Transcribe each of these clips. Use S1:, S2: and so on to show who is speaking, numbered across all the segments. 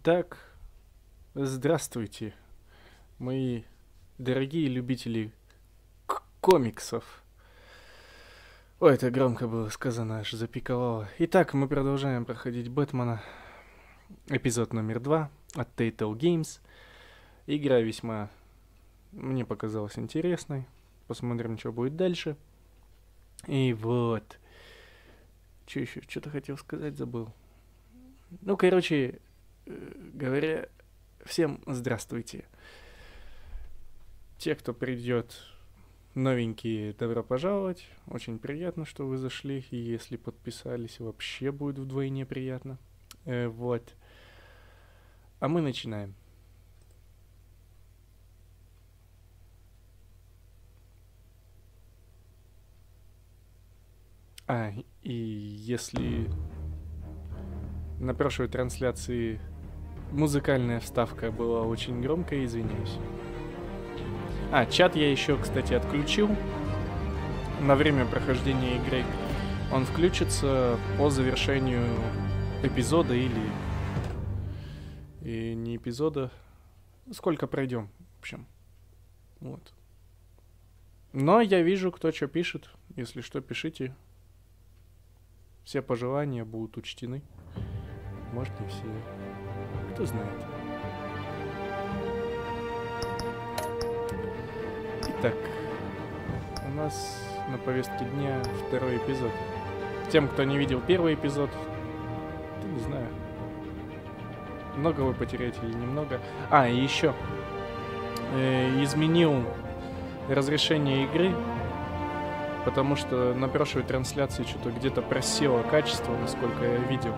S1: Итак, здравствуйте, мои дорогие любители комиксов. Ой, это громко было сказано, аж запиковало. Итак, мы продолжаем проходить Бэтмена, эпизод номер 2 от Telltale Games. Игра весьма мне показалась интересной. Посмотрим, что будет дальше. И вот. Что еще? Что-то хотел сказать, забыл. Ну, короче говоря, всем здравствуйте. Те, кто придет новенькие, добро пожаловать. Очень приятно, что вы зашли. И если подписались, вообще будет вдвойне приятно. Вот. А мы начинаем. И если на прошлой трансляции музыкальная вставка была очень громкая, извиняюсь. Чат я еще, кстати, отключил на время прохождения игры. Он включится по завершению эпизода или и не эпизода. Сколько пройдем, в общем. Вот. Но я вижу, кто что пишет. Если что, пишите. Все пожелания будут учтены. Может, не все. Кто знает. Итак, у нас на повестке дня второй эпизод. Тем, кто не видел первый эпизод, не знаю, много вы потеряете или немного. И еще изменил разрешение игры, потому что на прошлой трансляции что-то где-то просело качество, насколько я видел.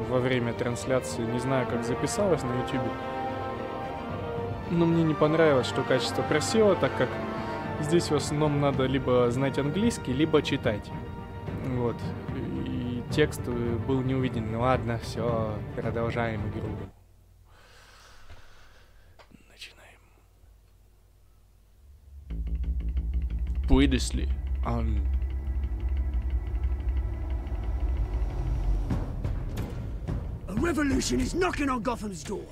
S1: Во время трансляции, не знаю, как записалось на YouTube. Но мне не понравилось, что качество просело, так как здесь в основном надо либо знать английский, либо читать. Вот. И текст был не увиден. Ну ладно, все, продолжаем игру. Начинаем. Previously on...
S2: A revolution is knocking on Gotham's door.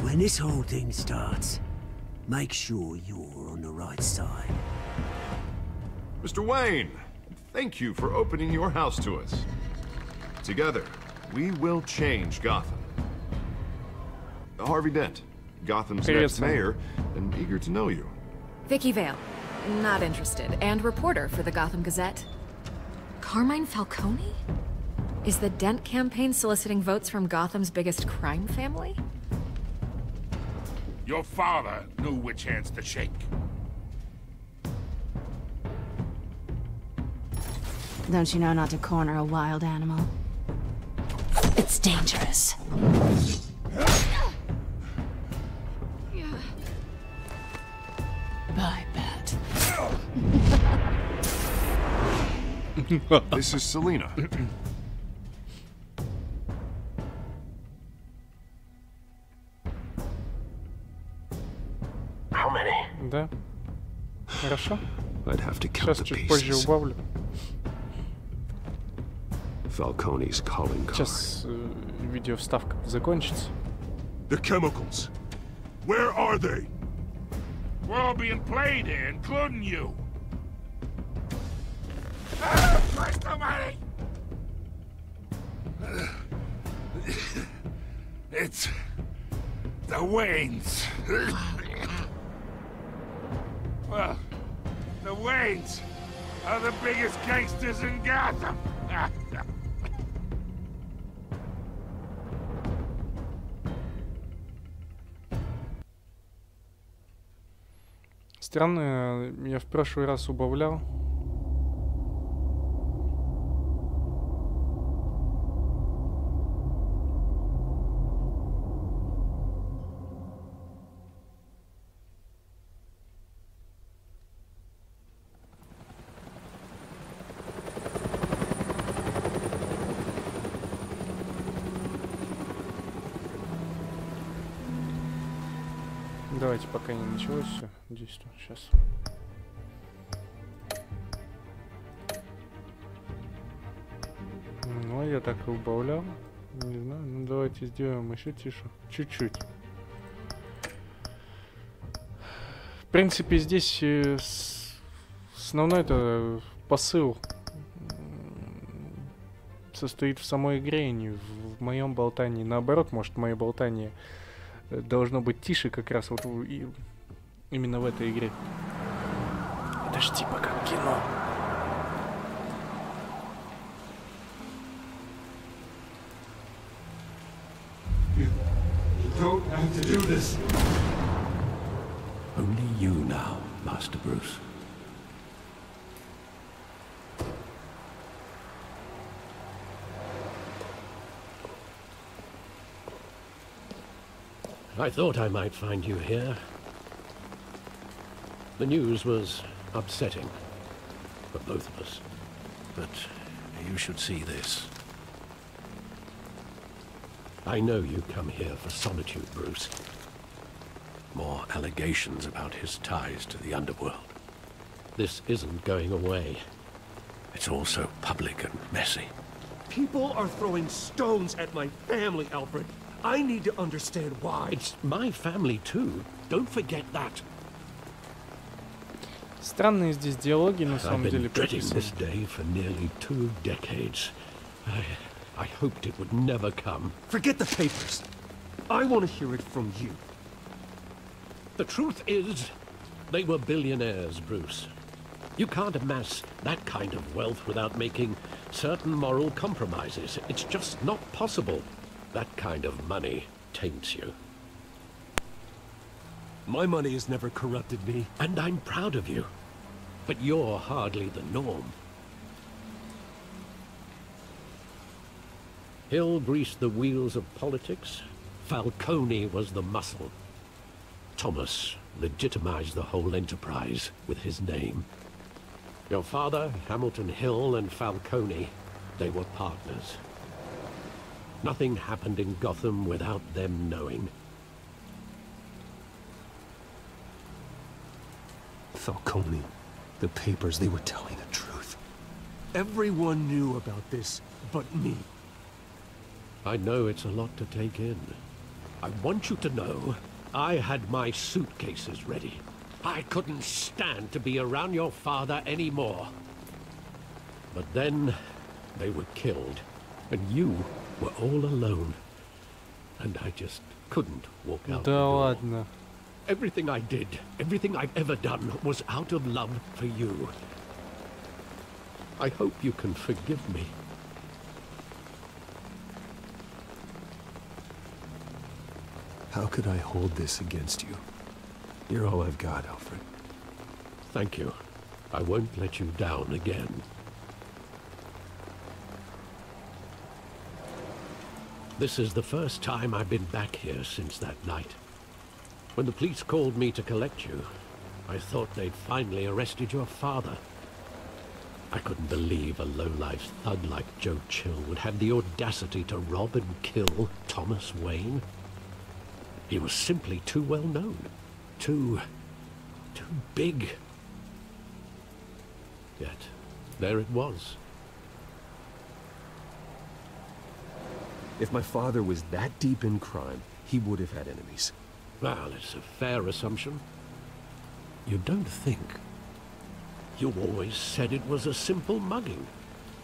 S2: When this whole thing starts, make sure you're on the right side.
S3: Mr. Wayne, thank you for opening your house to us. Together, we will change Gotham. Harvey Dent, Gotham's next mayor, and eager to know you.
S4: Vicky Vale, not interested, and reporter for the Gotham Gazette. Carmine Falcone? Is the Dent campaign soliciting votes from Gotham's biggest crime family?
S5: Your father knew which hands to shake.
S6: Don't you know not to corner a wild animal? It's dangerous. Bye, Bat.
S3: This is Selina.
S1: Да. Хорошо.
S7: Сейчас
S1: чуть позже убавлю. Сейчас видеовставка закончится.
S5: The chemicals. Where are they? We're all being played here, including you. Christ almighty! It's the Waynes. Well, the Waynes are the biggest gangsters in Gotham.
S1: Странно, я в прошлый раз убавлял. Давайте, пока не началось все, действуем сейчас. Ну, я так и убавлял. Не знаю, ну давайте сделаем еще тише. Чуть-чуть. В принципе, здесь основной это посыл состоит в самой игре, а не в моем болтании. Наоборот, может, мое болтание должно быть тише как раз вот именно в этой игре. Это ж типа как кино.
S2: You don't have to do this. Only you now, Master Bruce.
S7: I thought I might find you here. The news was upsetting for both of us. But you should see this. I know you come here for solitude, Bruce. More allegations about his ties to the underworld. This isn't going away. It's all so public and messy.
S8: People are throwing stones at my family, Alfred. I need to understand why.
S7: It's my family too. Don't forget that.
S1: Странные здесь диалоги, на самом деле,
S7: I've been dreading
S1: прописаны.
S7: this day for nearly 2 decades. I hoped it would never come.
S8: Forget the papers. I want to hear it from you.
S7: The truth is, they were billionaires, Bruce. You can't amass that kind of wealth without making certain moral compromises. It's just not possible. That kind of money taints you.
S8: My money has never corrupted me.
S7: And I'm proud of you. But you're hardly the norm. Hill greased the wheels of politics. Falcone was the muscle. Thomas legitimized the whole enterprise with his name. Your father, Hamilton Hill, and Falcone, they were partners. Nothing happened in Gotham without them knowing.
S8: Falcone, the papers, they were telling the truth. Everyone knew about this but me.
S7: I know it's a lot to take in. I want you to know I had my suitcases ready. I couldn't stand to be around your father anymore. But then they were killed, and you were all alone. And I just couldn't walk out the
S1: Да
S7: door.
S1: ладно.
S7: Everything I did, everything I've ever done, was out of love for you. I hope you can forgive me.
S8: How could I hold this against you? You're all I've got, Alfred.
S7: Thank you. I won't let you down again. This is the first time I've been back here since that night. When the police called me to collect you, I thought they'd finally arrested your father. I couldn't believe a low-life thug like Joe Chill would have the audacity to rob and kill Thomas Wayne. He was simply too well known. Too big. Yet, there it was.
S8: If my father was that deep in crime, he would have had enemies.
S7: Well, it's a fair assumption. You don't think. You always said it was a simple mugging.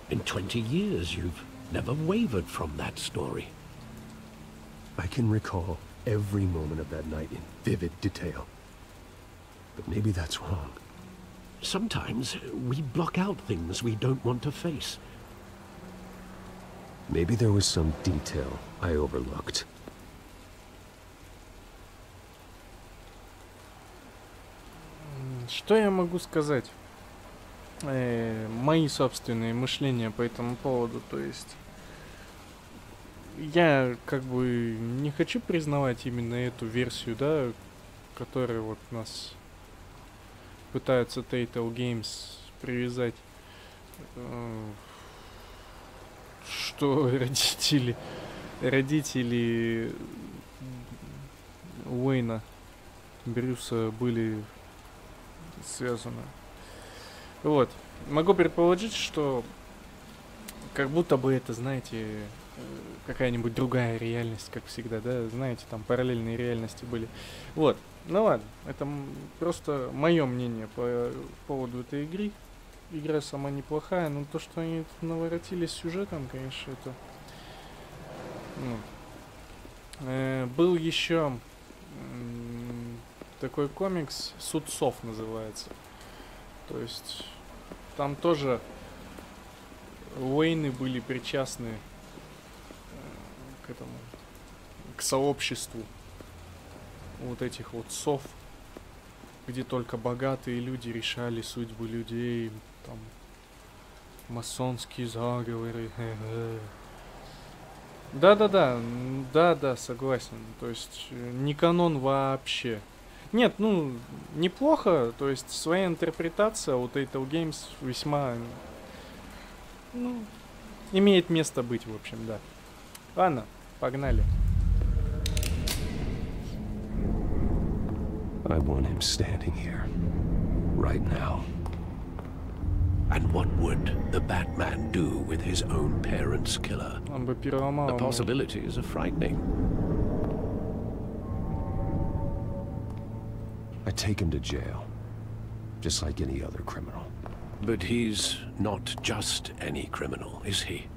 S7: In 20 years, you've never wavered from that story.
S8: I can recall every moment of that night in vivid detail. But maybe that's wrong.
S7: Sometimes we block out things we don't want to face.
S8: Maybe there was some detail I overlooked.
S1: Что я могу сказать? Мои собственные мышления по этому поводу, то есть я как бы не хочу признавать именно эту версию, да, которую вот нас пытаются Telltale Games привязать, что родители Уэйна, Брюса были связаны. Вот. Могу предположить, что как будто бы это, знаете, какая-нибудь другая реальность, как всегда, да, знаете, там параллельные реальности были. Вот, ну ладно, это просто мое мнение по поводу этой игры. Игра сама неплохая, но то, что они тут наворотили с сюжетом, конечно, это... был еще такой комикс «Суд сов» называется. То есть там тоже Уэйны были причастны к этому, к сообществу вот этих вот сов, где только богатые люди решали судьбы людей, там масонские заговоры. Да, согласен. То есть не канон вообще. Нет, ну, неплохо, то есть своя интерпретация у Telltale Games весьма, ну, имеет место быть, в общем, да. Ладно, погнали.
S8: I want him standing here, right now.
S7: And what would the Batman do with his own parents' killer?
S1: Он бы переломал.
S7: The possibilities are frightening.
S8: I take him to jail, just like any other criminal.
S7: But he's not just any criminal, is he?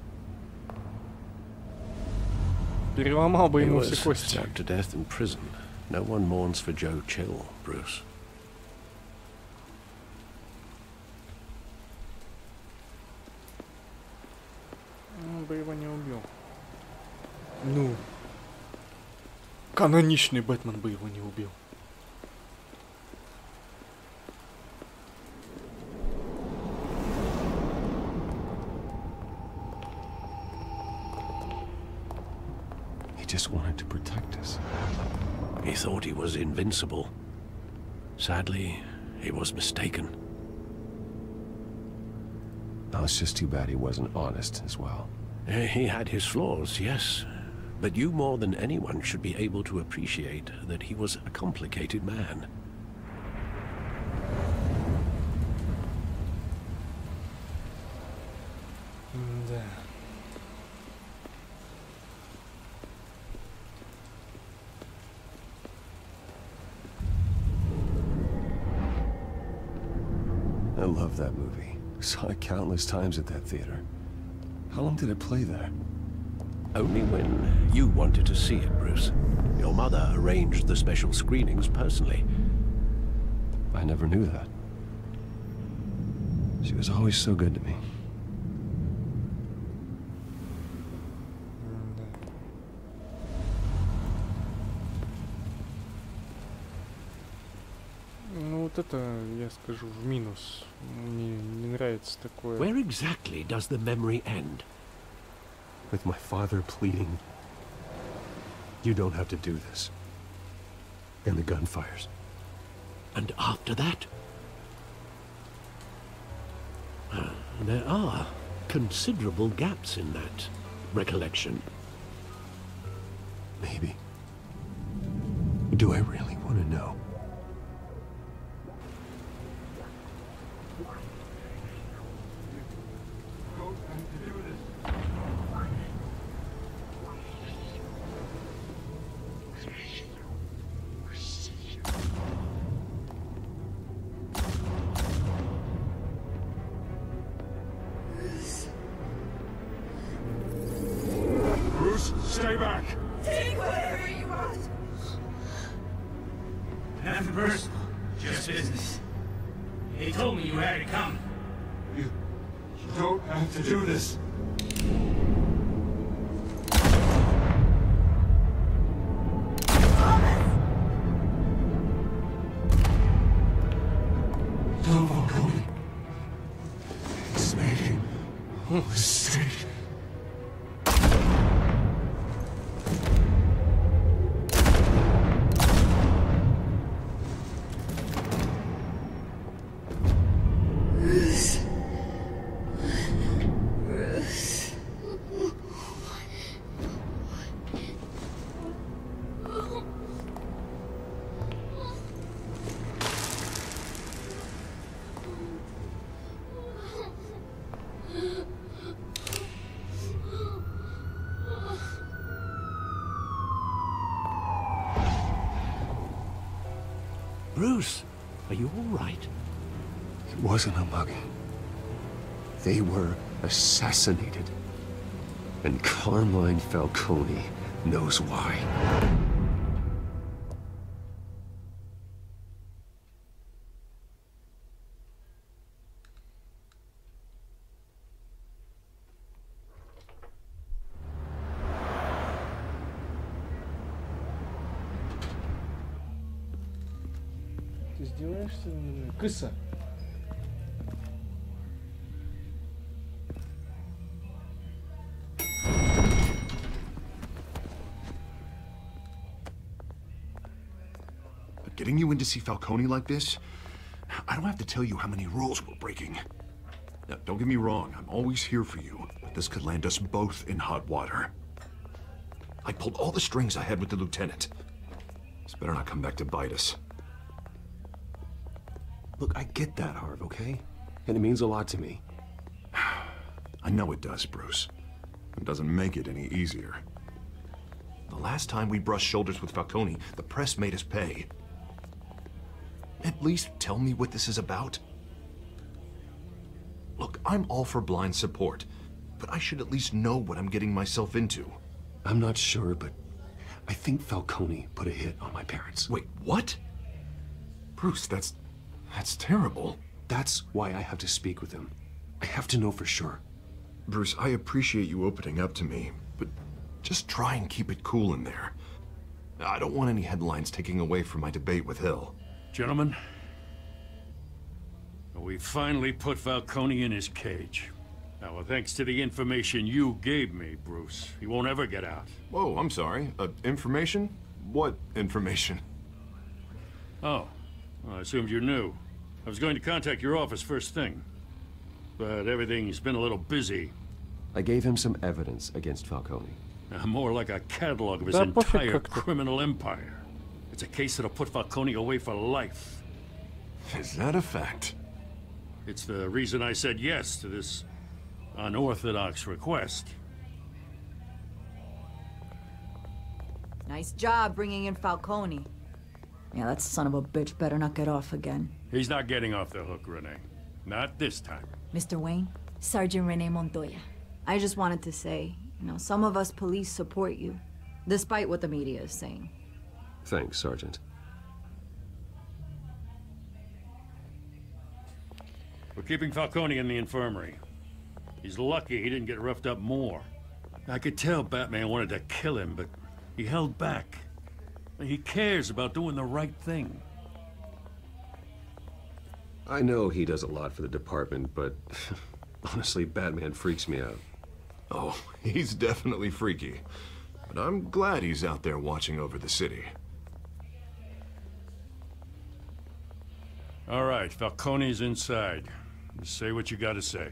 S1: Переломал бы
S7: He
S1: ему
S7: was
S1: все кости.
S7: stabbed to death in prison. No one mourns for Joe Chill, Bruce.
S1: Он бы его не убил. Ну, каноничный Бэтмен бы его не убил.
S8: He just wanted to protect us.
S7: He thought he was invincible. Sadly, he was mistaken.
S8: Now, it's just too bad he wasn't honest as well.
S7: He had his flaws, yes. But you more than anyone should be able to appreciate that he was a complicated man.
S1: Да.
S8: I love that movie. Saw it countless times at that theater. How long did it play there?
S7: Only when you wanted to see it, Bruce. Your mother arranged the special screenings personally.
S8: I never knew that. She was always so good to me.
S1: Ну вот это, я скажу, в минус. Мне не нравится такое.
S7: Where exactly does the memory end?
S8: With my father pleading, you don't have to do this. And the gun fires.
S7: And after that? There are considerable gaps in that recollection.
S8: Maybe. Do I really want to know?
S5: Bruce, stay back!
S9: Take whatever you want.
S10: Nothing personal, just business. He told me you had it coming.
S5: You don't have to do this.
S8: Don't follow me. It's making a mistake. Bruce,
S7: Are you all right?
S8: it wasn't a mugging. They were assassinated. And Carmine Falcone knows why.
S1: Ты издеваешься? Кыса.
S3: Getting you in to see Falcone like this? I don't have to tell you how many rules we're breaking. Now, don't get me wrong, I'm always here for you, but this could land us both in hot water. I pulled all the strings I had with the lieutenant. This better not come back to bite us.
S8: Look, I get that, Harv, okay? And it means a lot to me.
S3: I know it does, Bruce. It doesn't make it any easier. The last time we brushed shoulders with Falcone, the press made us pay. At least tell me what this is about. Look, I'm all for blind support, but I should at least know what I'm getting myself into.
S8: I'm not sure, but I think Falcone put a hit on my parents.
S3: Wait, what? Bruce, that's terrible.
S8: That's why I have to speak with him. I have to know for sure.
S3: Bruce, I appreciate you opening up to me, but just try and keep it cool in there. I don't want any headlines taking away from my debate with Hill.
S5: Gentlemen, we finally put Falcone in his cage. Now, well, thanks to the information you gave me, Bruce, he won't ever get out.
S3: Whoa, I'm sorry. Information? What information?
S5: Oh, well, I assumed you knew. I was going to contact your office first thing, but everything's been a little busy.
S8: I gave him some evidence against Falcone.
S5: More like a catalog of his
S1: Да пофиг
S5: entire
S1: как-то.
S5: criminal empire. It's a case that'll put Falcone away for life.
S3: Is that a fact?
S5: It's the reason I said yes to this unorthodox request.
S11: Nice job bringing in Falcone. Yeah, that son of a bitch better not get off again.
S5: He's not getting off the hook, Renee. Not this time.
S11: Mr. Wayne, Sergeant Renee Montoya. I just wanted to say, some of us police support you, despite what the media is saying.
S8: Thanks, Sergeant.
S5: We're keeping Falcone in the infirmary. He's lucky he didn't get roughed up more. I could tell Batman wanted to kill him, but he held back. He cares about doing the right thing.
S8: I know he does a lot for the department, but honestly, Batman freaks me out.
S3: Oh, he's definitely freaky. But I'm glad he's out there watching over the city.
S5: All right, Falcone's inside. Just say what you gotta say.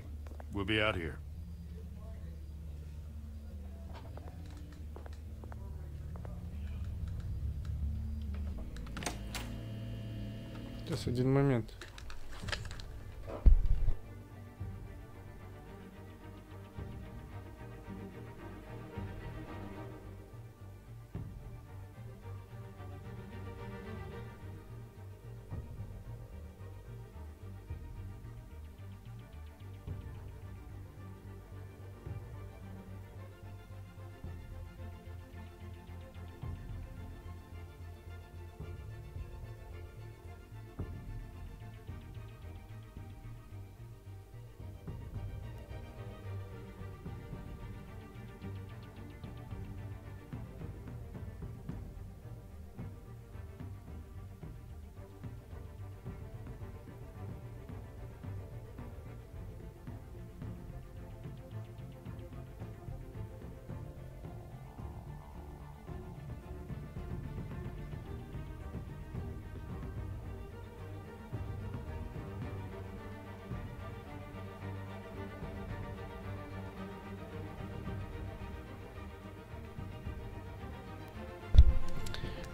S5: We'll be out here.
S1: Сейчас, один момент.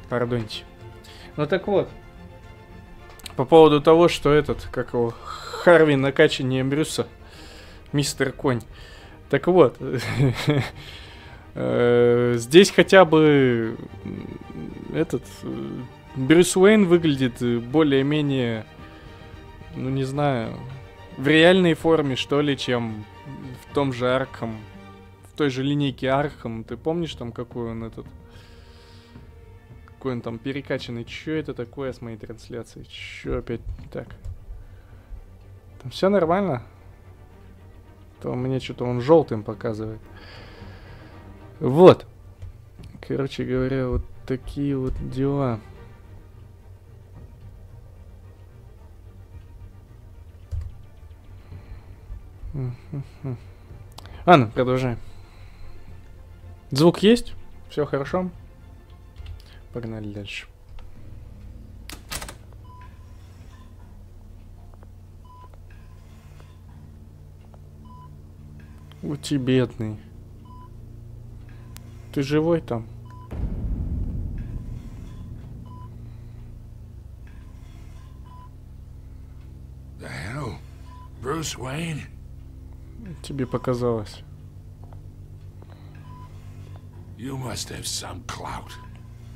S1: Пардоньте. Ну так вот. По поводу того, что как его, Харви накачаннее Брюса. Мистер Конь. Так вот. Здесь хотя бы Брюс Уэйн выглядит более-менее, ну не знаю, в реальной форме, что ли, чем в том же Аркхам. В той же линейке Аркхам. Ты помнишь там, какой он этот... Какой он там перекачанный. Чё это такое с моей трансляцией? Чё опять не так? Там все нормально? То мне что-то он желтым показывает. Вот. Короче говоря, вот такие вот дела. Ладно, продолжаем. Звук есть? Все хорошо? Погнали дальше. Ути, бедный. Ты живой там?
S12: The hell? Bruce Wayne?
S1: Тебе показалось.
S12: You must have some clout.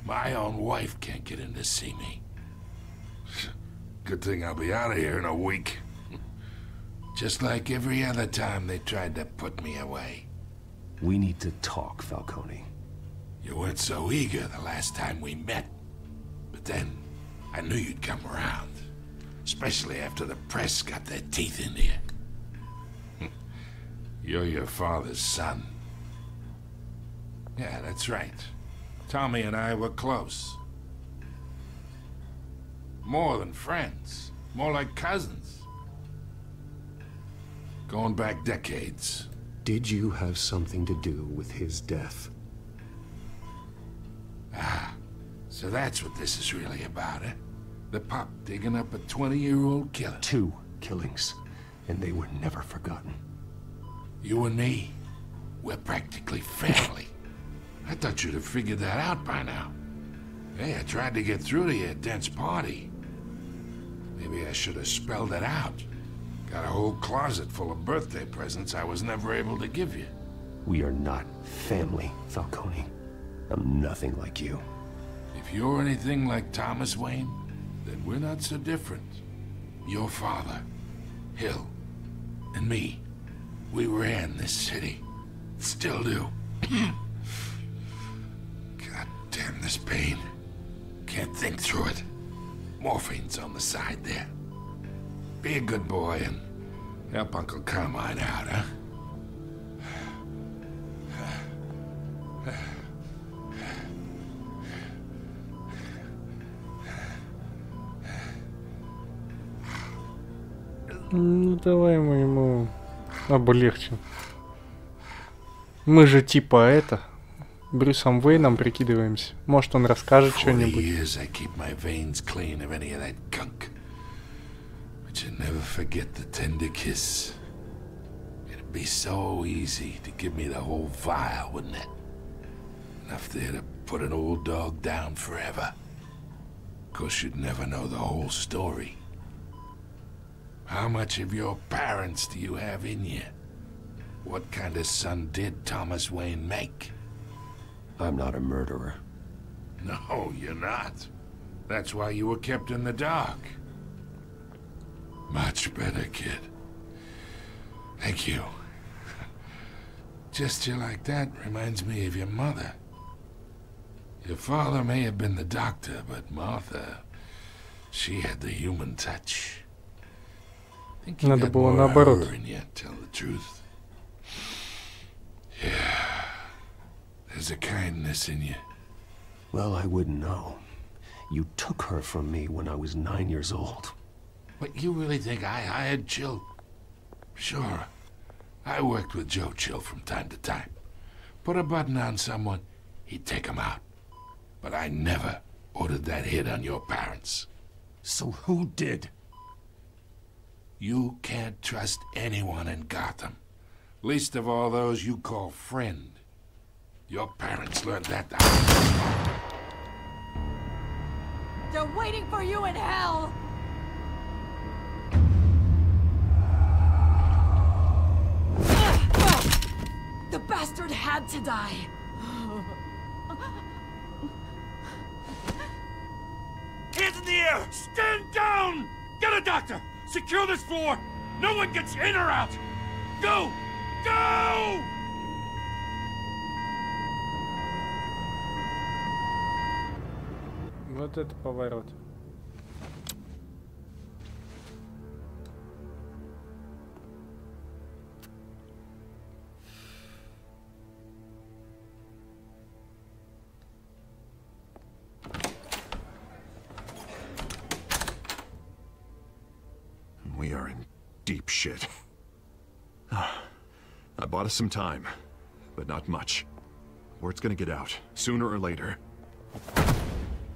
S12: My own wife can't get in to see me. Good thing I'll be out of here in a week. Just like every other time they tried to put me away.
S8: We need to talk, Falcone.
S12: You weren't so eager the last time we met. But then, I knew you'd come around. Especially after the press got their teeth into you. You're your father's son. Yeah, that's right. Tommy and I were close. More than friends. More like cousins. Going back decades.
S8: Did you have something to do with his death?
S12: Ah, so that's what this is really about, eh? The pup digging up a 20-year-old killer.
S8: 2 killings, and they were never forgotten.
S12: You and me, we're practically family. I thought you'd have figured that out by now. Hey, I tried to get through to you at Dent's party. Maybe I should have spelled it out. Got a whole closet full of birthday presents I was never able to give you.
S8: We are not family, Falcone. I'm nothing like you.
S12: If you're anything like Thomas Wayne, then we're not so different. Your father, Hill, and me, we ran this city. Still do. God damn this pain. Can't think through it. Morphine's on the side there. Be a good boy and help Uncle Carmine out, huh?
S1: Ну давай мы ему облегчим. Мы же типа это Брюсом Уэйном прикидываемся. Может он расскажет что-нибудь.
S12: But you never forget the tender kiss. It'd be so easy to give me the whole vial, wouldn't it? Enough there to put an old dog down forever. Of course, you'd never know the whole story. How much of your parents do you have in you? What kind of son did Thomas Wayne make?
S8: I'm not a murderer.
S12: No, you're not. That's why you were kept in the dark. Much better, kid. Thank you. Gesture like that reminds me of your mother. Your father may have been the doctor, but Martha, she had the human touch. Think you got more of her in you, tell the truth. Yeah. There's a kindness in you.
S8: Well, I wouldn't know. You took her from me when I was 9 years old.
S12: But you really think I hired Chill? Sure. I worked with Joe Chill from time to time. Put a button on someone, he'd take him out. But I never ordered that hit on your parents.
S8: So who did?
S12: You can't trust anyone in Gotham. Least of all those you call friend. Your parents learned that.
S11: They're waiting for you in hell! The bastard had to die!
S5: the air! Stand down! Get a doctor! Secure this floor! No one gets in or out! Go! Go!
S1: Вот это поворот.
S3: We are in deep shit. I bought us some time, but not much. Word's gonna get out, sooner or later.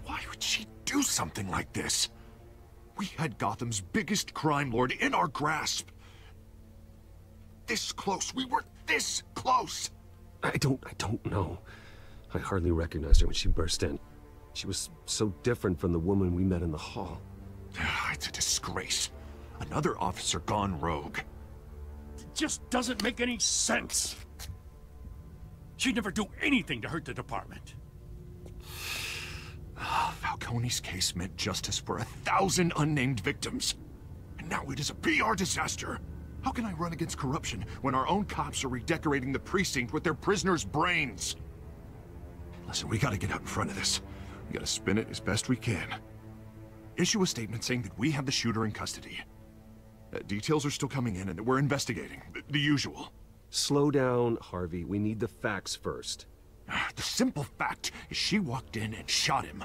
S3: Why would she do something like this? We had Gotham's biggest crime lord in our grasp. This close. We were this close.
S8: I don't know. I hardly recognized her when she burst in. She was so different from the woman we met in the hall.
S3: It's a disgrace. Another officer gone rogue.
S5: It just doesn't make any sense. She'd never do anything to hurt the department.
S3: Falcone's case meant justice for 1,000 unnamed victims. And now it is a PR disaster. How can I run against corruption when our own cops are redecorating the precinct with their prisoners' brains? Listen, we gotta get out in front of this. We gotta spin it as best we can. Issue a statement saying that we have the shooter in custody. Details are still coming in and we're investigating. The usual.
S8: Slow down, Harvey. We need the facts first.
S3: The simple fact is she walked in and shot him.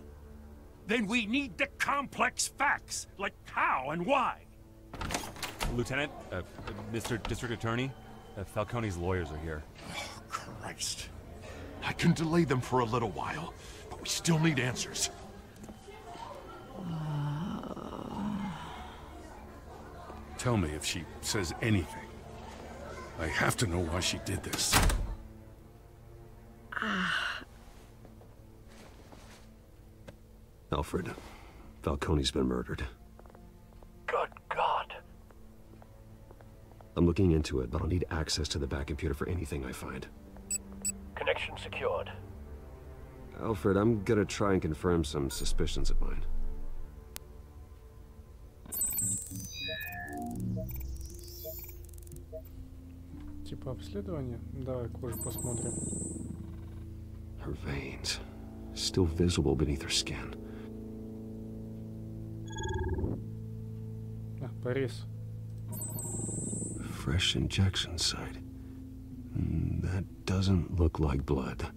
S5: Then we need the complex facts, like how and why.
S13: Lieutenant, Mr. District Attorney, Falcone's lawyers are here.
S3: Oh, Christ. I can delay them for a little while, but we still need answers.
S5: Tell me if she says anything. I have to know why she did this.
S8: Alfred, Falcone's been murdered.
S7: Good God.
S8: I'm looking into it, but I'll need access to the back computer for anything I find.
S7: Connection secured.
S8: Alfred, I'm gonna try and confirm some suspicions of mine.
S1: Типа обследование? Давай кожу посмотрим.
S8: Her veins, still visible beneath her skin.
S1: Порез.
S8: Fresh injection site. That doesn't look like blood.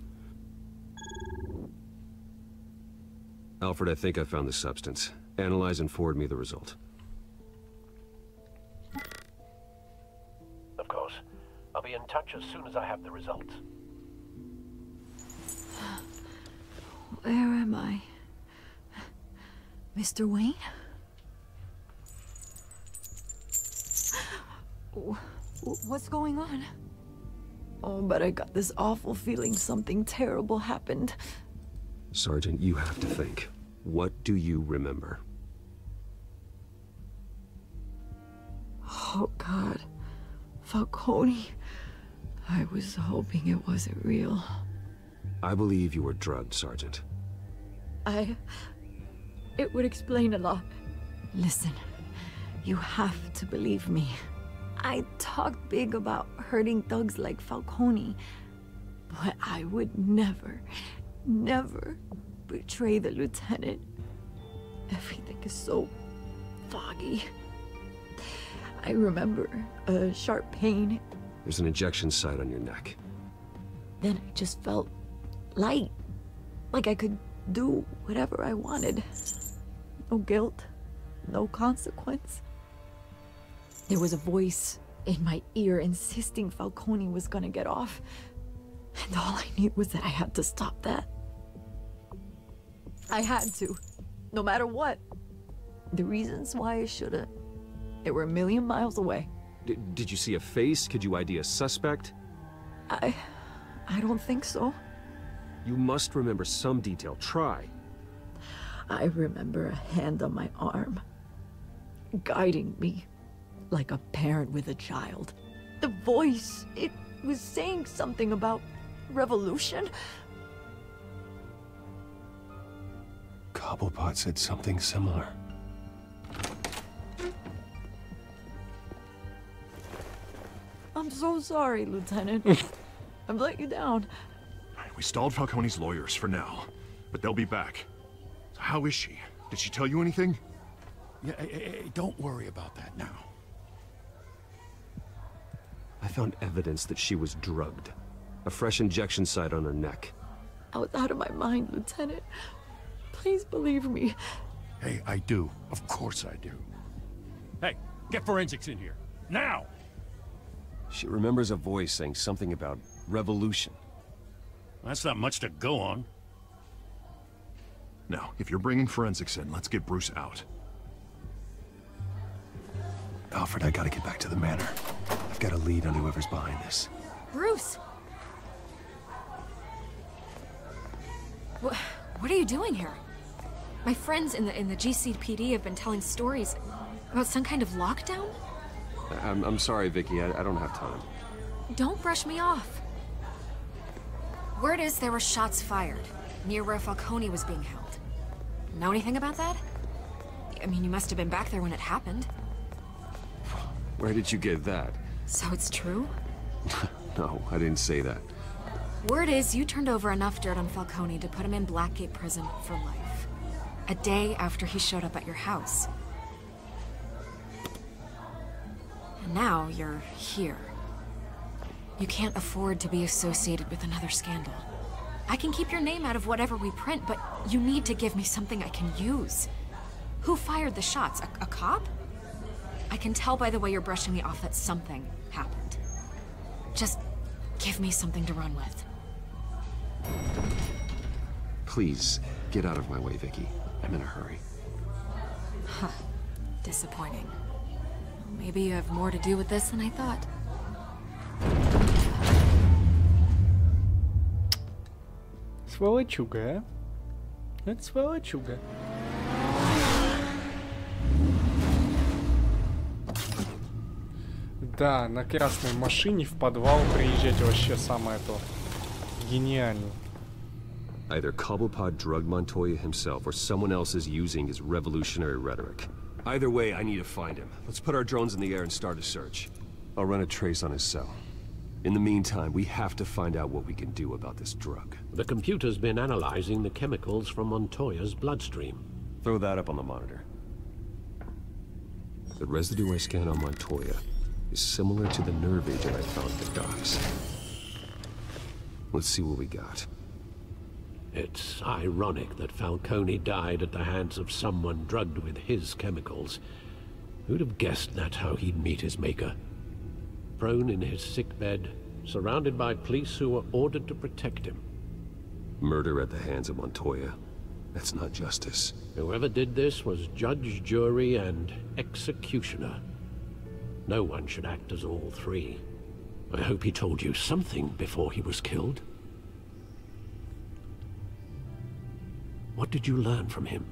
S8: Alfred, I think I found the substance. Analyze and forward me the result.
S7: Of course. I'll be in touch as soon as I have the results.
S11: Where am I? Mr. Wayne? What's going on? Oh, but I got this awful feeling something terrible happened.
S8: Sergeant, you have to think. What do you remember?
S11: Oh, God. Falcone. I was hoping it wasn't real.
S8: I believe you were drugged, Sergeant.
S11: It would explain a lot. Listen, you have to believe me. I talked big about hurting thugs like Falcone, but I would never betray the lieutenant. Everything is so foggy. I remember a sharp pain.
S8: There's an injection site on your neck.
S11: Then I just felt light, like I could do whatever I wanted. No guilt, no consequence. There was a voice in my ear insisting Falcone was gonna get off. And all I knew was that I had to stop that. I had to, no matter what. The reasons why I should've, they were a million miles away.
S8: Did you see a face? Could you ID a suspect?
S11: I don't think so.
S8: You must remember some detail. Try.
S11: I remember a hand on my arm, guiding me like a parent with a child. The voice, it was saying something about revolution.
S8: God. Cobblepot said something similar.
S11: I'm so sorry, Lieutenant. I've let you down.
S3: We stalled Falcone's lawyers for now, but they'll be back. So how is she? Did she tell you anything?
S12: Yeah, don't worry about that now.
S14: I found evidence that she was drugged. A fresh injection site on her neck.
S11: I was out of my mind, Lieutenant. Please believe me.
S12: Hey, I do. Of course I do.
S5: Hey, get forensics in here. Now!
S14: She remembers a voice saying something about revolution.
S5: That's not much to go on.
S3: Now, if you're bringing forensics in, let's get Bruce out.
S8: Alfred, I gotta get back to the manor. I've got a lead on whoever's behind this.
S4: Bruce! What are you doing here? My friends in the GCPD have been telling stories about some kind of lockdown?
S14: I'm sorry, Vicky. I don't have time.
S4: Don't brush me off. Word is there were shots fired near where Falcone was being held. Know anything about that? I mean, you must have been back there when it happened.
S14: Where did you get that?
S4: So it's true?
S14: No, I didn't say that.
S4: Word is you turned over enough dirt on Falcone to put him in Blackgate Prison for life. A day after he showed up at your house. And now you're here. You can't afford to be associated with another scandal. I can keep your name out of whatever we print, but you need to give me something I can use. Who fired the shots? A cop? I can tell by the way you're brushing me off that something happened. Just give me something to run with.
S14: Please, get out of my way, Vicky. I'm in a hurry.
S4: Huh. Disappointing. Maybe you have more to do with this than I thought.
S1: Сволочуга, а? Это сволочуга. Да, на красной машине в подвал приезжать вообще самое то. Гениально.
S14: Either Cobblepot drugged Montoya himself or someone else is using his revolutionary rhetoric. Either way, I need to find him. Let's put our drones in the air and start a search. I'll run a trace on his cell. In the meantime, we have to find out what we can do about this drug.
S7: The computer's been analyzing the chemicals from Montoya's bloodstream.
S14: Throw that up on the monitor. The residue I scanned on Montoya is similar to the nerve agent I found at the docks. Let's see what we got.
S7: It's ironic that Falcone died at the hands of someone drugged with his chemicals. Who'd have guessed that's how he'd meet his maker? Prone in his sickbed, surrounded by police who were ordered to protect him.
S14: Murder at the hands of Montoya. That's not justice.
S7: Whoever did this was judge, jury, and executioner. No one should act as all three. I hope he told you something before he was killed. What did you learn from him?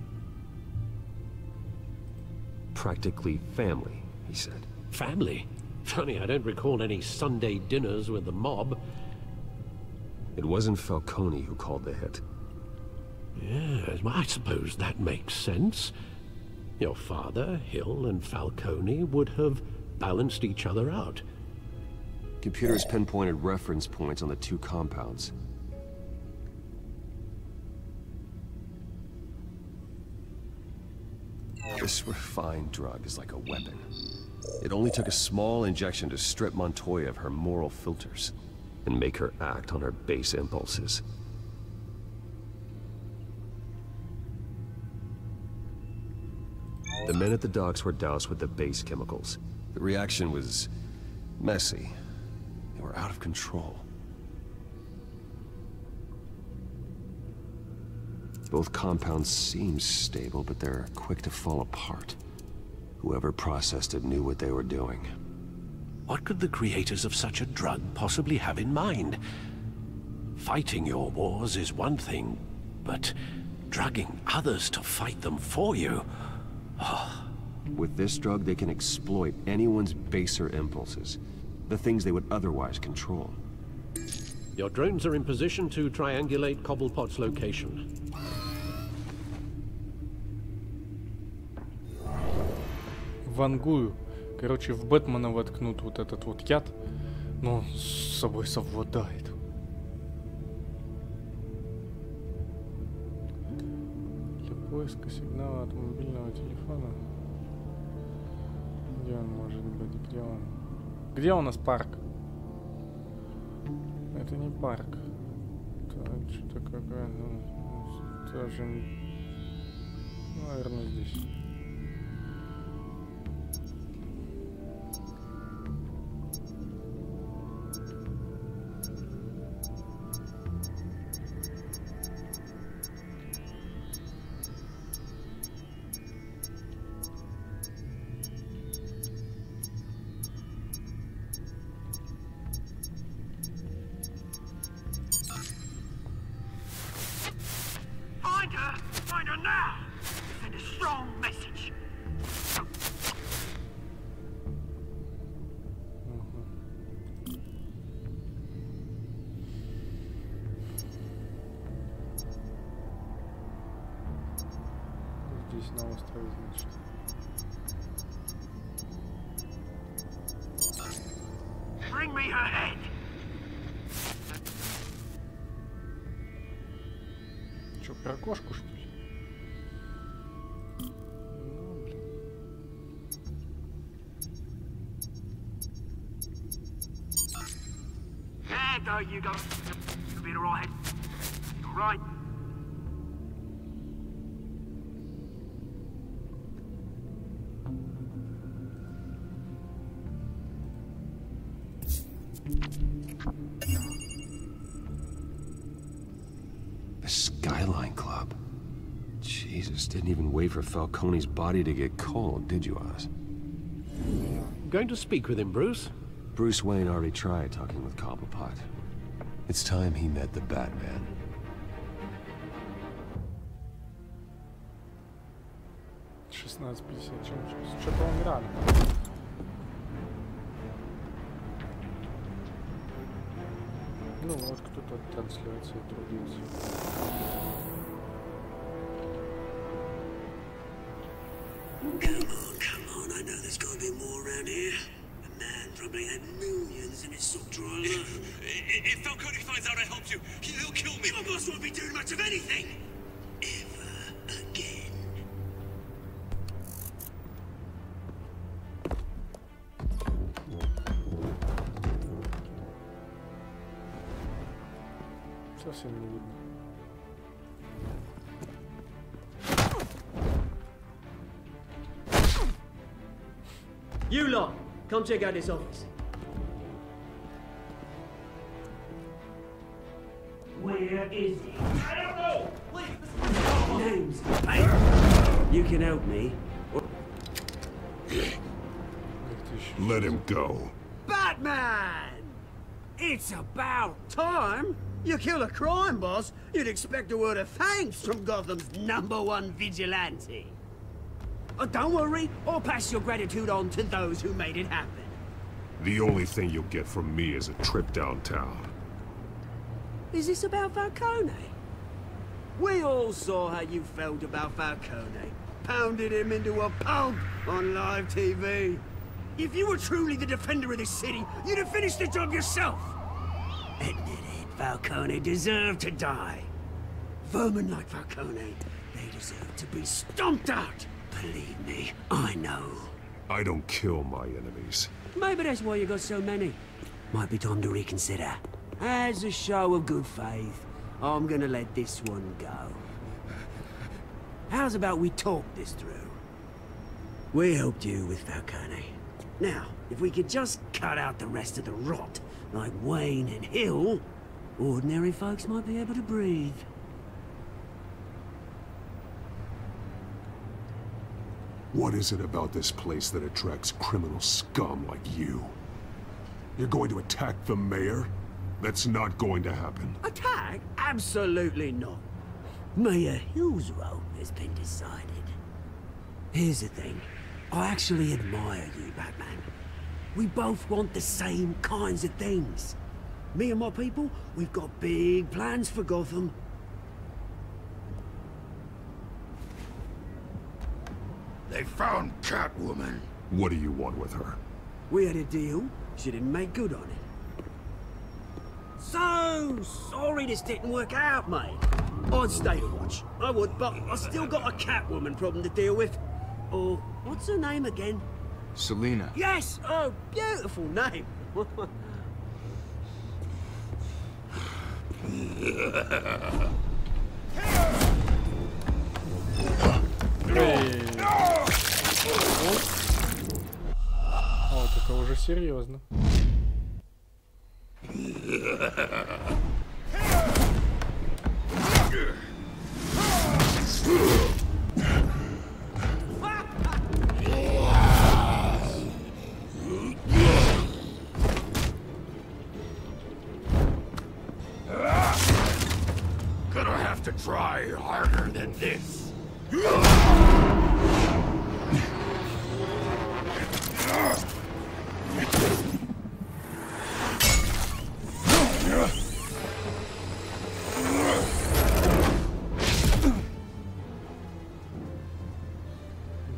S14: Practically family, he said.
S7: Family? Funny, I don't recall any Sunday dinners with the mob.
S14: It wasn't Falcone who called the hit.
S7: Yes, well, I suppose that makes sense. Your father, Hill, and Falcone would have balanced each other out.
S14: Computers pinpointed reference points on the two compounds. This refined drug is like a weapon. It only took a small injection to strip Montoya of her moral filters and make her act on her base impulses. The men at the docks were doused with the base chemicals. The reaction was messy. They were out of control. Both compounds seem stable, but they're quick to fall apart. Whoever processed it knew what they were doing.
S7: What could the creators of such a drug possibly have in mind? Fighting your wars is one thing, but drugging others to fight them for you? Oh.
S14: With this drug, they can exploit anyone's baser impulses, the things they would otherwise control.
S7: Your drones are in position to triangulate Cobblepot's location.
S1: вангую. Короче, в Бэтмена воткнут вот этот вот яд, но он с собой совладает. Для поиска сигнала от мобильного телефона. Где он может быть? Где он? Где у нас парк? Это не парк. Это что-то какое-то... Тоже... Наверное, здесь.
S2: Find her now! Send a strong message.
S1: Здесь на острове, значит.
S2: Bring me her head.
S1: Что, про кошку, что ли?
S2: There you go. You'll be all right. All right.
S14: The Skyline Club. Jesus, didn't even wait for Falcone's body to get cold, did you, Oz?
S7: Going to speak with him, Bruce?
S14: Bruce Wayne already tried talking with Cobblepot. It's time he met the Batman.
S1: Что-то он рано. Ну вот, кто-то от трансляции трудился.
S2: Come on, I know there's gotta be more around here. A man probably had millions in his sock drawer alone. If Falcone finds out I helped you, he'll kill me. Your boss won't be doing much of anything. Ever again.
S1: Совсем не видно.
S15: You lot, come check out his office.
S2: Where is he?
S15: I don't know! Please,
S2: Name's Hey, you can help me.
S3: Let him go.
S2: Batman! It's about time. You kill a crime boss, you'd expect a word of thanks from Gotham's #1 vigilante. Don't worry, I'll pass your gratitude on to those who made it happen.
S3: The only thing you'll get from me is a trip downtown.
S2: Is this about Falcone? We all saw how you felt about Falcone. Pounded him into a pulp on live TV. If you were truly the defender of this city, you'd have finished the job yourself. Admit it, Falcone deserved to die. Vermin like Falcone, they deserve to be stomped out. Believe me, I know.
S3: I don't kill my enemies.
S2: Maybe that's why you got so many. Might be time to reconsider. As a show of good faith, I'm gonna let this one go. How's about we talk this through? We helped you with Falcone. Now, if we could just cut out the rest of the rot, like Wayne and Hill, ordinary folks might be able to breathe.
S3: What is it about this place that attracts criminal scum like you? You're going to attack the mayor? That's not going to happen.
S2: Attack? Absolutely not. Mayor Hill's role has been decided. Here's the thing. I actually admire you, Batman. We both want the same kinds of things. Me and my people, we've got big plans for Gotham.
S12: They found Catwoman.
S3: What do you want with her?
S2: We had a deal. She didn't make good on it. So sorry this didn't work out, mate. I'd stay to watch. I would, but I still got a Catwoman problem to deal with. Oh, what's her name again?
S16: Selina.
S2: Yes! Oh, beautiful name.
S1: О, это уже серьезно.
S12: Gonna have to try harder than this.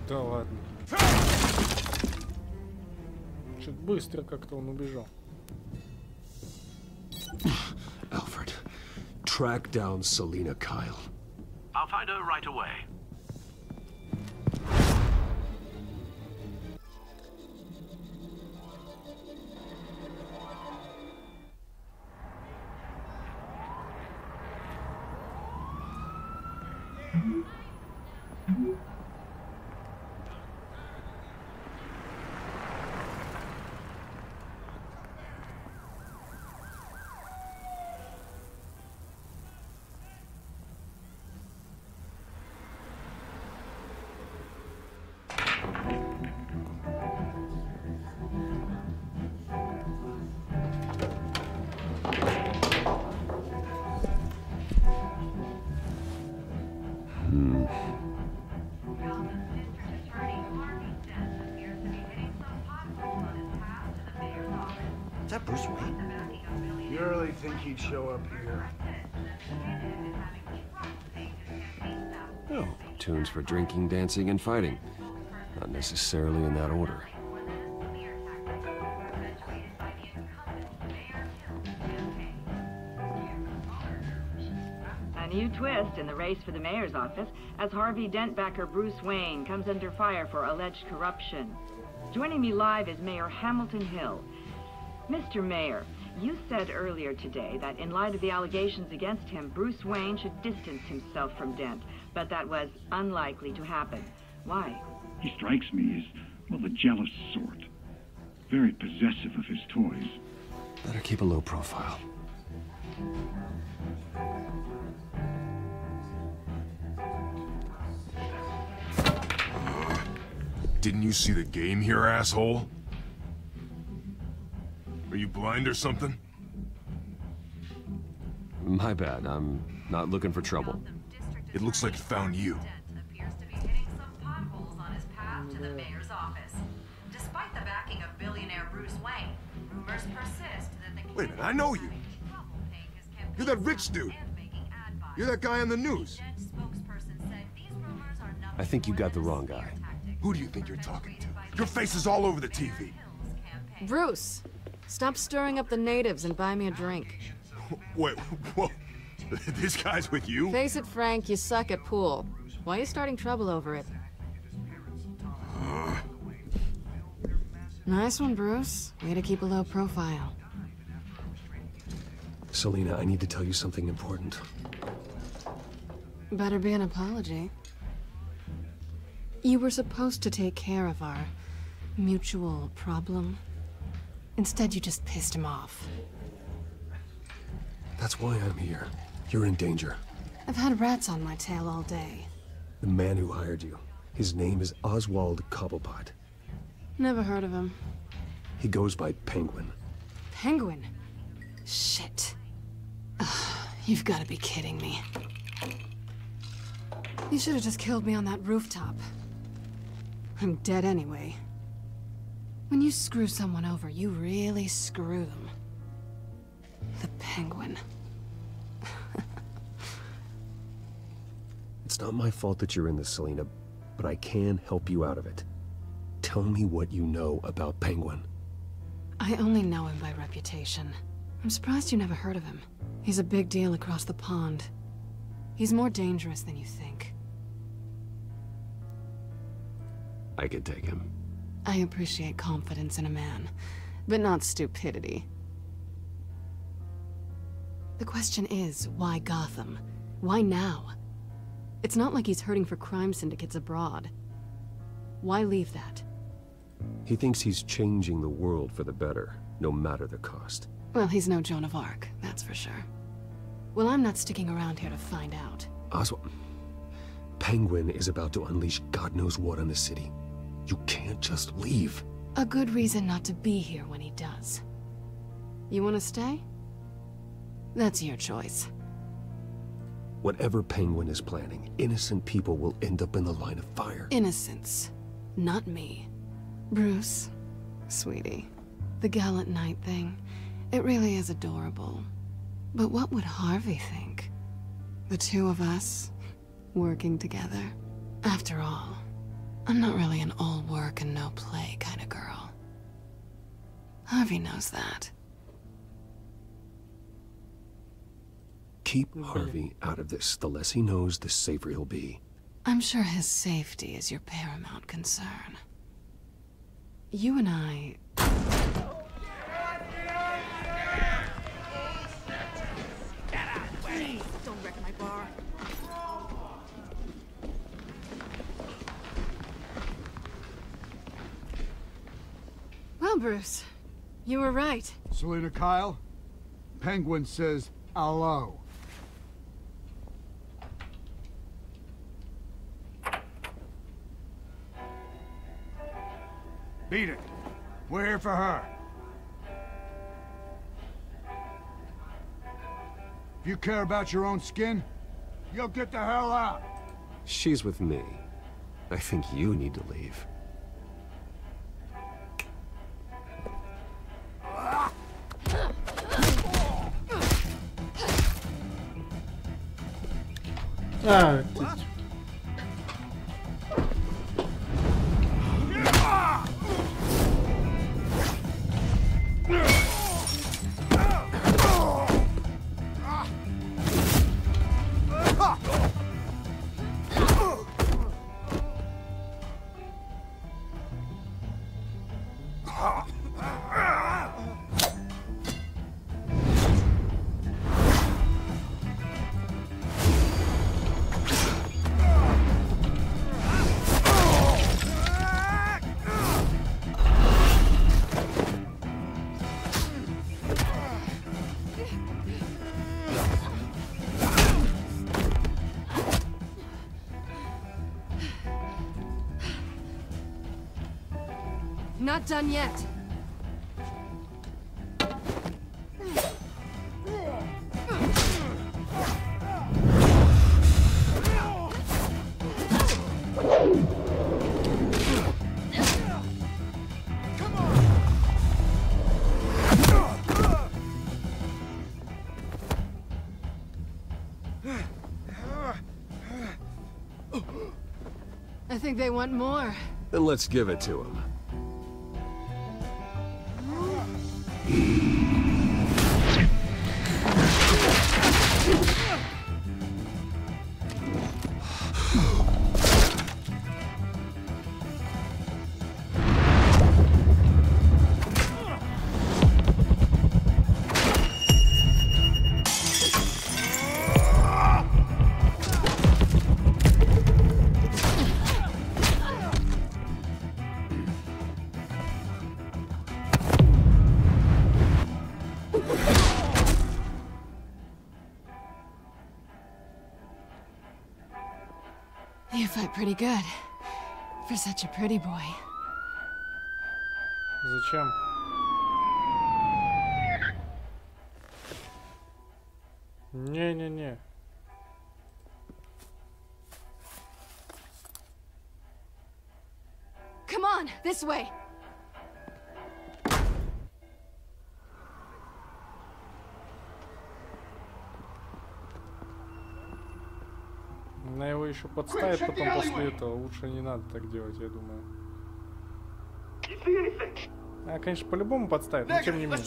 S1: Да ладно. Чуть быстро как-то он убежал.
S14: Alfred, track down Selina Kyle.
S7: I'll find her right away.
S2: Is that Bruce Wayne?
S17: You really think he'd show up here?
S14: Oh, tunes for drinking, dancing, and fighting. Not necessarily in that order.
S18: A new twist in the race for the mayor's office as Harvey Dent backer Bruce Wayne comes under fire for alleged corruption. Joining me live is Mayor Hamilton Hill. Mr. Mayor, you said earlier today that in light of the allegations against him, Bruce Wayne should distance himself from Dent, but that was unlikely to happen. Why?
S19: He strikes me as, well, the jealous sort. Very possessive of his toys.
S14: Better keep a low profile.
S3: Didn't you see the game here, asshole? Are you blind or something?
S14: My bad, I'm not looking for trouble.
S3: It looks like it found you.
S20: To the mayor's office. Despite the backing of billionaire Bruce Wayne, rumors persist that the...
S3: Wait a minute, I know you. You're that rich dude. You're that guy on the news.
S14: I think you got the wrong guy.
S3: Who do you think you're talking to? Your face is all over the TV.
S21: Bruce, stop stirring up the natives and buy me a drink.
S3: Wait, whoa. This guy's with you?
S21: Face it, Frank, you suck at pool. Why are you starting trouble over it? Nice one, Bruce. Way to keep a low profile.
S8: Selina, I need to tell you something important.
S21: Better be an apology. You were supposed to take care of our mutual problem. Instead, you just pissed him off.
S8: That's why I'm here. You're in danger.
S21: I've had rats on my tail all day.
S8: The man who hired you, his name is Oswald Cobblepot.
S21: Never heard of him.
S8: He goes by Penguin.
S21: Penguin? Shit. Ugh, you've got to be kidding me. You should have just killed me on that rooftop. I'm dead anyway. When you screw someone over, you really screw them. The Penguin.
S8: It's not my fault that you're in this, Selina, but I can help you out of it. tell me what you know about Penguin.
S21: I only know him by reputation. I'm surprised you never heard of him. He's a big deal across the pond. He's more dangerous than you think.
S14: I can take him.
S21: I appreciate confidence in a man, but not stupidity. The question is, why Gotham? Why now? It's not like he's hurting for crime syndicates abroad. Why leave that?
S14: He thinks he's changing the world for the better, no matter the cost.
S21: Well, he's no Joan of Arc, that's for sure. Well, I'm not sticking around here to find out.
S8: Oswald, Penguin is about to unleash God knows what on the city. You can't just leave.
S21: A good reason not to be here when he does. You want to stay? That's your choice.
S8: Whatever Penguin is planning, innocent people will end up in the line of fire.
S21: Innocence. Not me. Bruce, sweetie, the gallant knight thing, it really is adorable. But what would Harvey think? The two of us, working together? After all, I'm not really an all work and no play kind of girl. Harvey knows that.
S8: Keep Harvey out of this. The less he knows, the safer he'll be.
S21: I'm sure his safety is your paramount concern. You and I...
S4: Please, don't wreck my bar.
S21: Well, Bruce, you were right.
S17: Selina Kyle, Penguin says hello. Beat it. We're here for her. If you care about your own skin, you'll get the hell out.
S14: She's with me. I think you need to leave.
S21: Not done yet. I think they want more.
S14: Then let's give it to him.
S21: You fight pretty good. For such a pretty boy.
S1: Зачем? Не-не-не.
S21: Come on, this way.
S1: Она его еще подставит потом после этого. Лучше не надо так делать, я думаю. А, конечно, по-любому подставит, но тем не менее.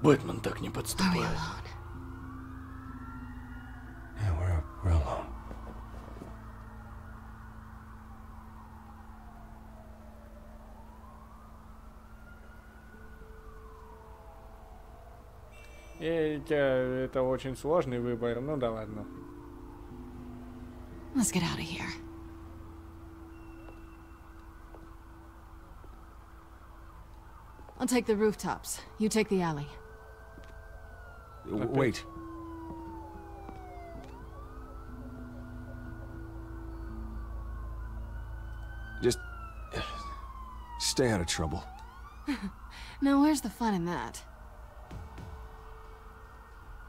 S1: Бэтмен так не подступает.
S8: Yeah, we're alone.
S1: Это очень сложный выбор, ну да ладно.
S21: Let's get out of here. I'll take the rooftops. You take the alley.
S14: Wait. Just stay out of trouble.
S21: Now, where's the fun in that?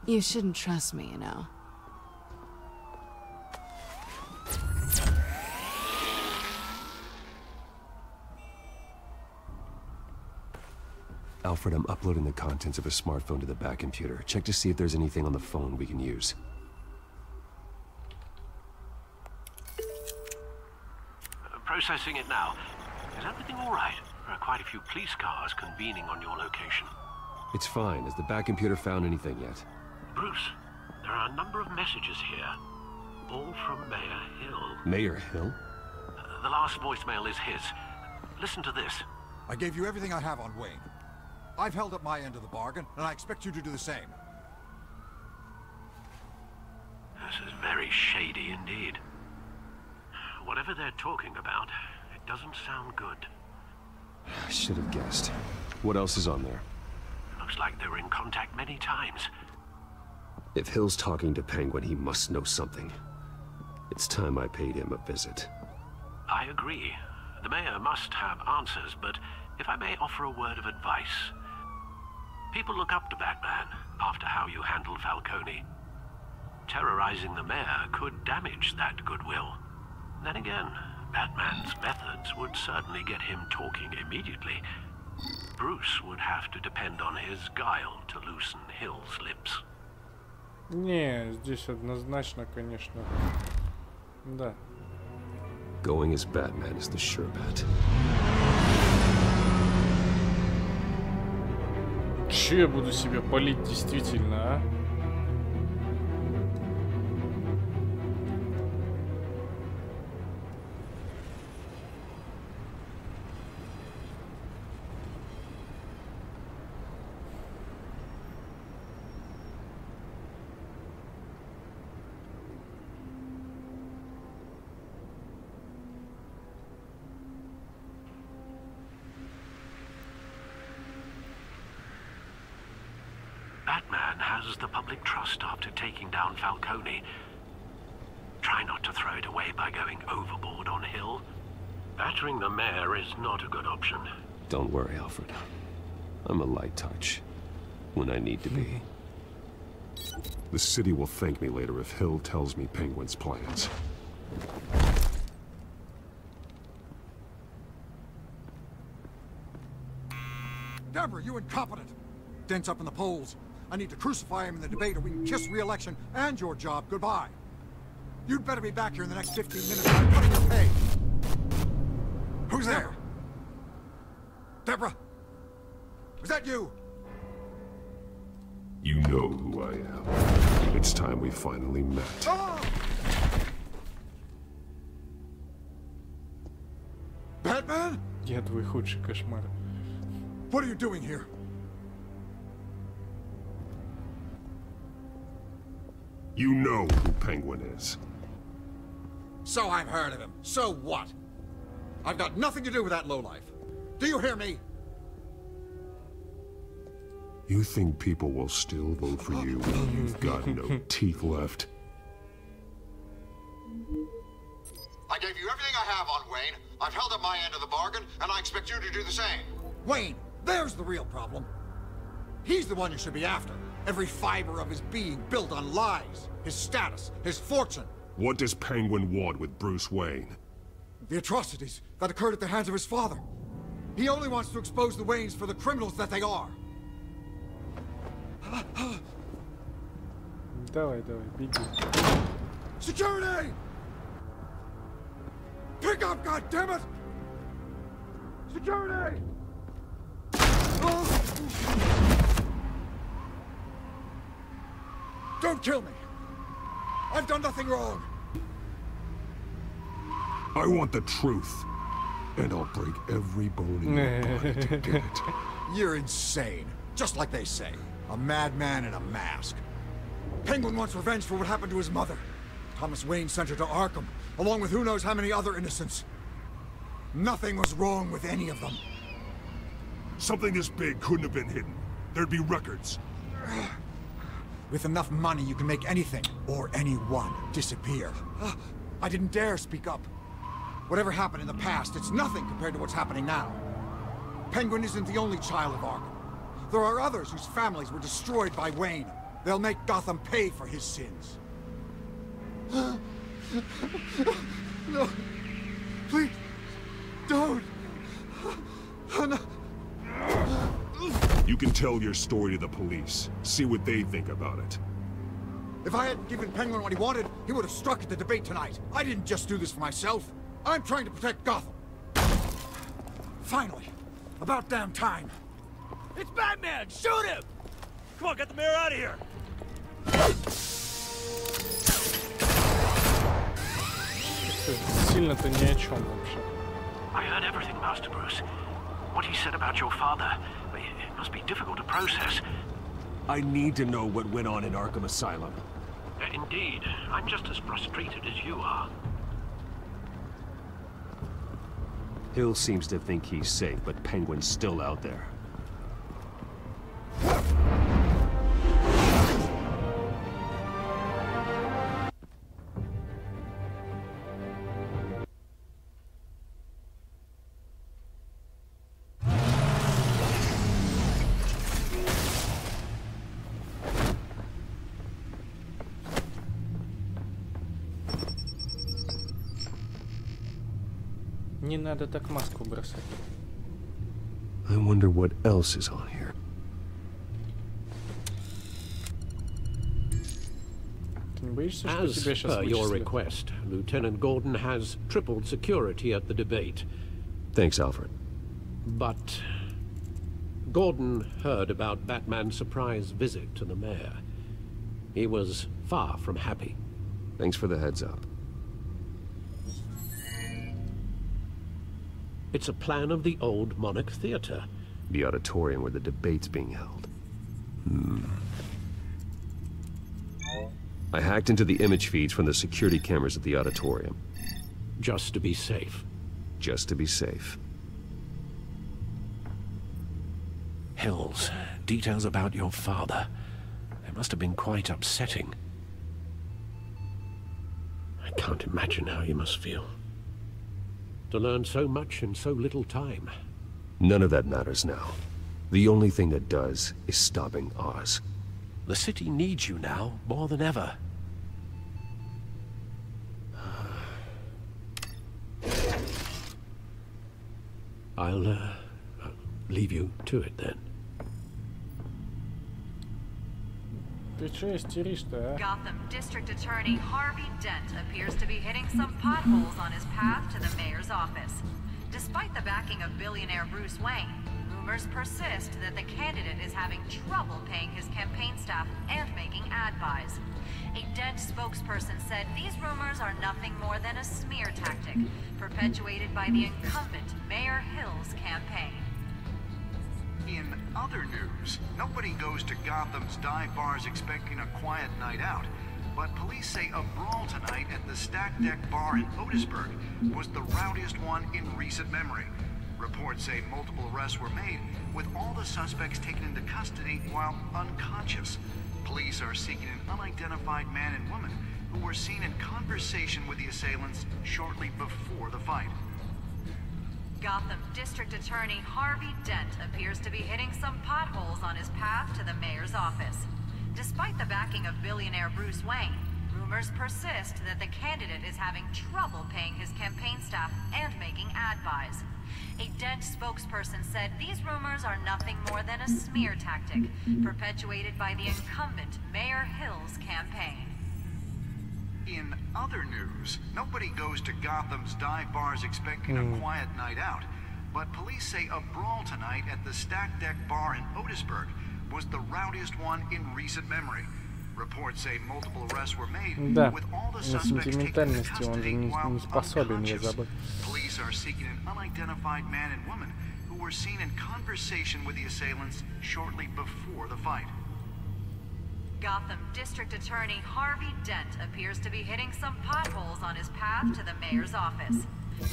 S21: You shouldn't trust me, you know.
S14: Alfred, I'm uploading the contents of a smartphone to the back computer. Check to see if there's anything on the phone we can use.
S7: Processing it now. Is everything all right? There are quite a few police cars convening on your location.
S14: It's fine. Has the back computer found anything yet?
S7: Bruce, there are a number of messages here. All from Mayor Hill.
S14: Mayor Hill?
S7: The last voicemail is his. Listen to this.
S17: I gave you everything I have on Wayne. I've held up my end of the bargain, and I expect you to do the same.
S7: This is very shady indeed. Whatever they're talking about, it doesn't sound good.
S14: I should have guessed. What else is on there?
S7: Looks like they were in contact many times.
S14: If Hill's talking to Penguin, he must know something. It's time I paid him a visit.
S7: I agree. The mayor must have answers, but if I may offer a word of advice. People look up to Batman after how you handled Falcone. Terrorizing the mayor could damage that goodwill. Then again, Batman's methods would certainly get him talking immediately. Bruce would have to depend on his guile to loosen Hill's lips.
S1: Не, здесь однозначно, конечно. Да.
S14: Going as Batman is the sure bet.
S1: Че я буду себя палить действительно, а?
S7: Batman has the public trust after taking down Falcone. Try not to throw it away by going overboard on Hill. Battering the mayor is not a good option.
S14: Don't worry, Alfred. I'm a light touch. When I need to be. The city will thank me later if Hill tells me Penguin's plans.
S17: Deborah, you incompetent! Dent's up in the polls. I need to crucify him in the debate or we can kiss re-election and your job goodbye. You'd better be back here in the next 15 minutes or I'm cutting your pay. Who's there? Deborah? Was that you?
S14: You know who I am. It's time we finally met.
S17: Ah! Batman?
S1: Я твой худший кошмар.
S17: What are you doing here?
S14: You know who Penguin is.
S17: So I've heard of him. So what? I've got nothing to do with that lowlife. Do you hear me?
S14: You think people will still vote for you when you've got no teeth left?
S17: I gave you everything I have on Wayne. I've held up my end of the bargain, and I expect you to do the same. Wayne, there's the real problem. He's the one you should be after. Every fiber of his being built on lies. His status, his fortune.
S14: What does Penguin want with Bruce Wayne?
S17: The atrocities that occurred at the hands of his father. He only wants to expose the Waynes for the criminals that they are.
S1: Давай, беги.
S17: Security! Pick up, goddammit! Security! Don't kill me! I've done nothing wrong!
S3: I want the truth. And I'll break every bone in your body to get it.
S17: You're insane. Just like they say. A madman in a mask. Penguin wants revenge for what happened to his mother. Thomas Wayne sent her to Arkham, along with who knows how many other innocents. Nothing was wrong with any of them.
S3: Something this big couldn't have been hidden. There'd be records.
S17: With enough money, you can make anything, or anyone, disappear. I didn't dare speak up. Whatever happened in the past, it's nothing compared to what's happening now. Penguin isn't the only child of Arkham. There are others whose families were destroyed by Wayne. They'll make Gotham pay for his sins. No. Please. Don't. No.
S3: You can tell your story to the police. See what they think about it.
S17: If I hadn't given Penguin what he wanted, he would have struck at the debate tonight. I didn't just do this for myself. I'm trying to protect Gotham. Finally. About damn time.
S10: It's Batman! Shoot him! Come on, get the mayor out of here!
S1: Сильно-то ни о чем вообще.
S7: I heard everything, Master Bruce. What he said about your father, it must be difficult to process.
S14: I need to know what went on in Arkham Asylum.
S7: Indeed. I'm just as frustrated as you are.
S14: Hill seems to think he's safe, but Penguin's still out there.
S1: Не надо так маску бросать.
S14: I wonder what else is on here.
S1: Ты не боишься, что
S7: As
S1: тебя сейчас
S7: per your
S1: вычислят?
S7: request, Lieutenant Gordon has tripled security at the debate.
S14: Thanks, Alfred.
S7: But Gordon heard about Batman's surprise visit to the mayor. He was far from happy.
S14: Thanks for the heads up.
S7: It's a plan of the old Monarch Theatre.
S14: The auditorium where the debate's being held. I hacked into the image feeds from the security cameras at the auditorium.
S7: Just to be safe.
S14: Just to be safe.
S7: Hills, details about your father. They must have been quite upsetting. I can't imagine how you must feel. To learn so much in so little time.
S14: None of that matters now. The only thing that does is stopping Oz.
S7: The city needs you now, more than ever. I'll leave you to it then.
S1: Ты чё истеришь-то, а?
S20: Gotham District Attorney Harvey Dent appears to be hitting some potholes on his path to the mayor's office. Despite the backing of billionaire Bruce Wayne, rumors persist that the candidate is having trouble paying his campaign staff and making ad buys. A Dent spokesperson said these rumors are nothing more than a smear tactic, perpetuated by the incumbent Mayor Hill's campaign.
S16: In other news, nobody goes to Gotham's dive bars expecting a quiet night out, but police say a brawl tonight at the Stack Deck Bar in Otisburg was the rowdiest one in recent memory. Reports say multiple arrests were made, with all the suspects taken into custody while unconscious. Police are seeking an unidentified man and woman who were seen in conversation with the assailants shortly before the fight.
S20: Gotham District Attorney Harvey Dent appears to be hitting some potholes on his path to the mayor's office. Despite the backing of billionaire Bruce Wayne, rumors persist that the candidate is having trouble paying his campaign staff and making ad buys. A Dent spokesperson said these rumors are nothing more than a smear tactic, perpetuated by the incumbent Mayor Hill's campaign.
S16: In other news, nobody goes to Gotham's dive bars expecting a quiet night out, but police say a brawl tonight at the Stack Deck Bar in Otisburg was the rowdiest one in recent memory. Reports say multiple arrests were made, with all the suspects taken into custody while unconscious. Police are seeking an unidentified man and woman who were seen in conversation with the assailants shortly before the fight.
S20: Gotham District Attorney Harvey Dent appears to be hitting some potholes on his path to the mayor's office.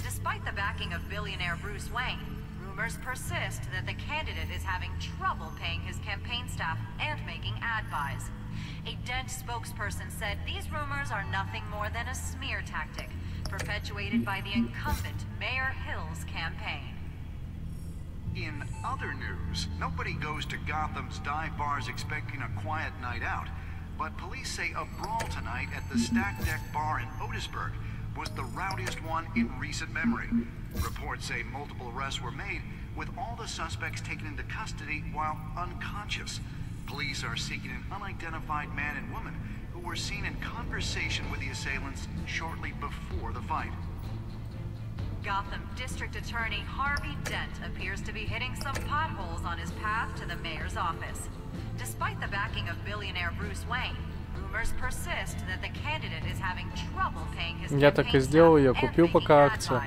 S20: Despite the backing of billionaire Bruce Wayne, rumors persist that the candidate is having trouble paying his campaign staff and making ad buys. A Dent spokesperson said these rumors are nothing more than a smear tactic, perpetuated by the incumbent Mayor Hill's campaign.
S16: In other news, nobody goes to Gotham's dive bars expecting a quiet night out, but police say a brawl tonight at the Stack Deck Bar in Otisburg was the rowdiest one in recent memory. Reports say multiple arrests were made, with all the suspects taken into custody while unconscious. Police are seeking an unidentified man and woman who were seen in conversation with the assailants shortly before the fight.
S20: Gotham District Attorney Harvey Dent appears to be hitting some potholes on his path to the mayor's office. Despite the backing of billionaire Bruce Wayne, rumors persist that the candidate is having trouble paying his
S1: Я так и сделал, я купил пока акцию.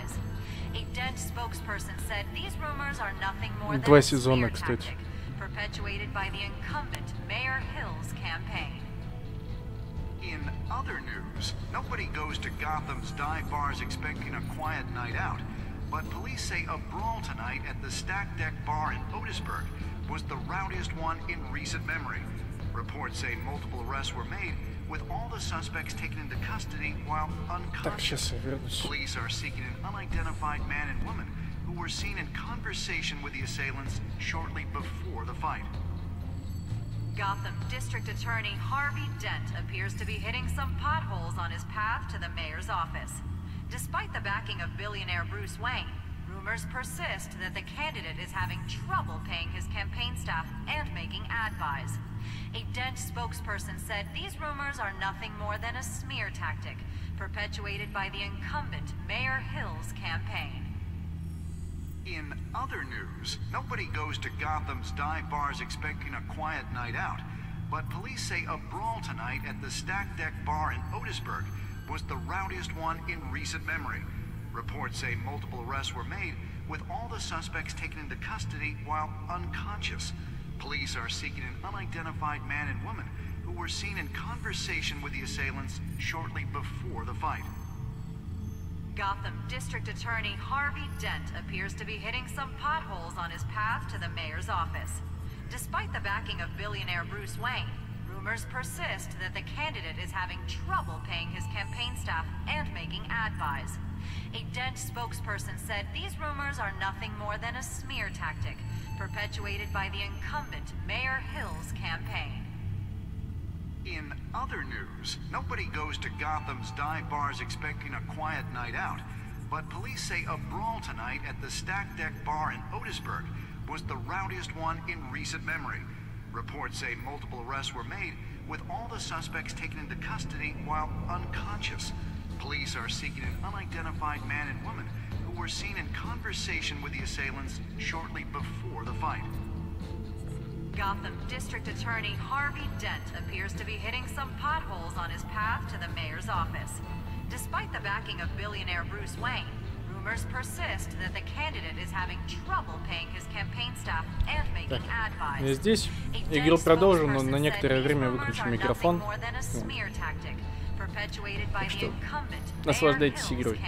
S20: A Dent spokesperson said these rumors are nothing more than
S1: Два сезона, кстати.
S20: perpetuated by the incumbent Mayor Hill's campaign.
S16: In other news, nobody goes to Gotham's dive bars expecting a quiet night out, but police say a brawl tonight at the Stack Deck Bar in Otisburg was the rowdiest one in recent memory. Reports say multiple arrests were made, with all the suspects taken into custody while unconscious. Police are seeking an unidentified man and woman who were seen in conversation with the assailants shortly before the fight.
S20: Gotham District Attorney Harvey Dent appears to be hitting some potholes on his path to the mayor's office. Despite the backing of billionaire Bruce Wayne, rumors persist that the candidate is having trouble paying his campaign staff and making ad buys. A Dent spokesperson said these rumors are nothing more than a smear tactic, perpetuated by the incumbent Mayor Hill's campaign.
S16: In other news, nobody goes to Gotham's dive bars expecting a quiet night out, but police say a brawl tonight at the Stack Deck Bar in Otisburg was the rowdiest one in recent memory. Reports say multiple arrests were made, with all the suspects taken into custody while unconscious. Police are seeking an unidentified man and woman who were seen in conversation with the assailants shortly before the fight.
S20: Gotham District Attorney Harvey Dent appears to be hitting some potholes on his path to the mayor's office. Despite the backing of billionaire Bruce Wayne, rumors persist that the candidate is having trouble paying his campaign staff and making ad buys. A Dent spokesperson said these rumors are nothing more than a smear tactic, perpetuated by the incumbent Mayor Hill's campaign.
S16: In other news, nobody goes to Gotham's dive bars expecting a quiet night out, but police say a brawl tonight at the Stack Deck Bar in Otisburg was the rowdiest one in recent memory. Reports say multiple arrests were made, with all the suspects taken into custody while unconscious. Police are seeking an unidentified man and woman who were seen in conversation with the assailants shortly before the fight.
S20: Gotham District Attorney Harvey Dent appears to be hitting some potholes on his path to the mayor's office. Despite the backing of billionaire Bruce Wayne, rumors persist that the candidate is having trouble paying his campaign staff and making ad buys.
S1: Здесь игру продолжу, но на некоторое время выключу микрофон. Так что наслаждайтесь игрой.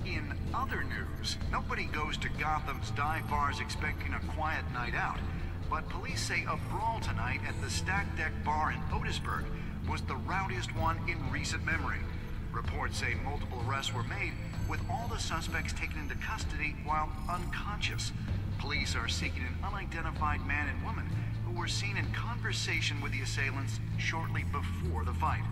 S16: In other news, nobody goes to Gotham's dive bars expecting a quiet night out, but police say a brawl tonight at the Stack Deck Bar in Otisburg was the rowdiest one in recent memory. Reports say multiple arrests were made, with all the suspects taken into custody while unconscious. Police are seeking an unidentified man and woman who were seen in conversation with the assailants shortly before the fight.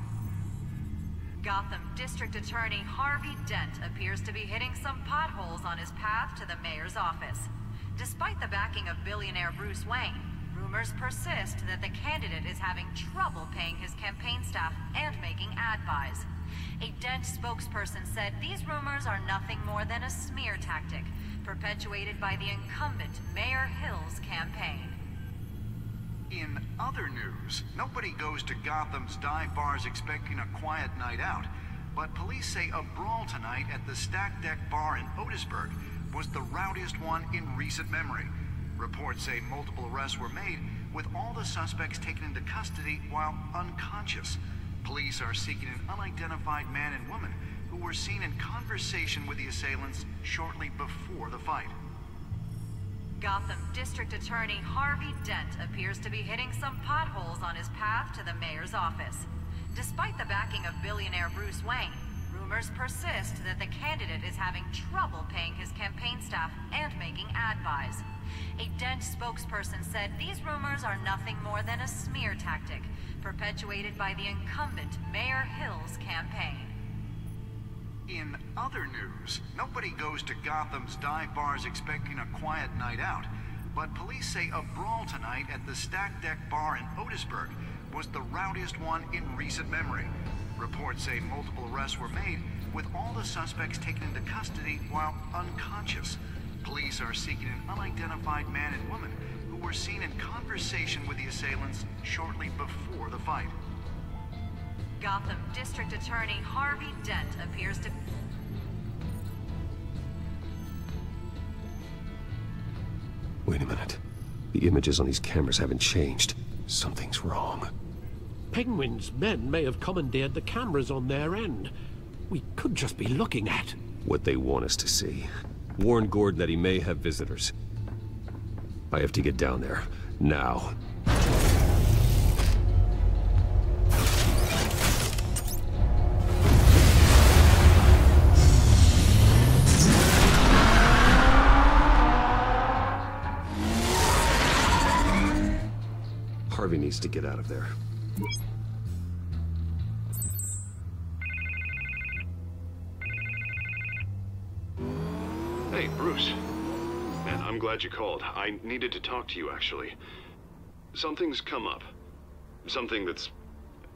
S20: Gotham District Attorney Harvey Dent appears to be hitting some potholes on his path to the mayor's office. Despite the backing of billionaire Bruce Wayne, rumors persist that the candidate is having trouble paying his campaign staff and making ad buys. A Dent spokesperson said these rumors are nothing more than a smear tactic, perpetuated by the incumbent Mayor Hill's campaign.
S16: In other news, nobody goes to Gotham's dive bars expecting a quiet night out, but police say a brawl tonight at the Stack Deck Bar in Otisburg was the rowdiest one in recent memory. Reports say multiple arrests were made, with all the suspects taken into custody while unconscious. Police are seeking an unidentified man and woman who were seen in conversation with the assailants shortly before the fight.
S20: Gotham District Attorney Harvey Dent appears to be hitting some potholes on his path to the mayor's office. Despite the backing of billionaire Bruce Wayne, rumors persist that the candidate is having trouble paying his campaign staff and making ad buys. A Dent spokesperson said these rumors are nothing more than a smear tactic, perpetuated by the incumbent Mayor Hill's campaign.
S16: In other news, nobody goes to Gotham's dive bars expecting a quiet night out, but police say a brawl tonight at the Stack Deck Bar in Otisburg was the rowdiest one in recent memory. Reports say multiple arrests were made, with all the suspects taken into custody while unconscious. Police are seeking an unidentified man and woman who were seen in conversation with the assailants shortly before the fight.
S20: Gotham District Attorney Harvey Dent appears to...
S14: Wait a minute. The images on these cameras haven't changed. Something's wrong.
S7: Penguin's men may have commandeered the cameras on their end. We could just be looking at
S14: what they want us to see. Warn Gordon that he may have visitors. I have to get down there. Now. Harvey needs to get out of there.
S3: Hey, Bruce. Man, I'm glad you called. I needed to talk to you, actually. Something's come up. Something that's...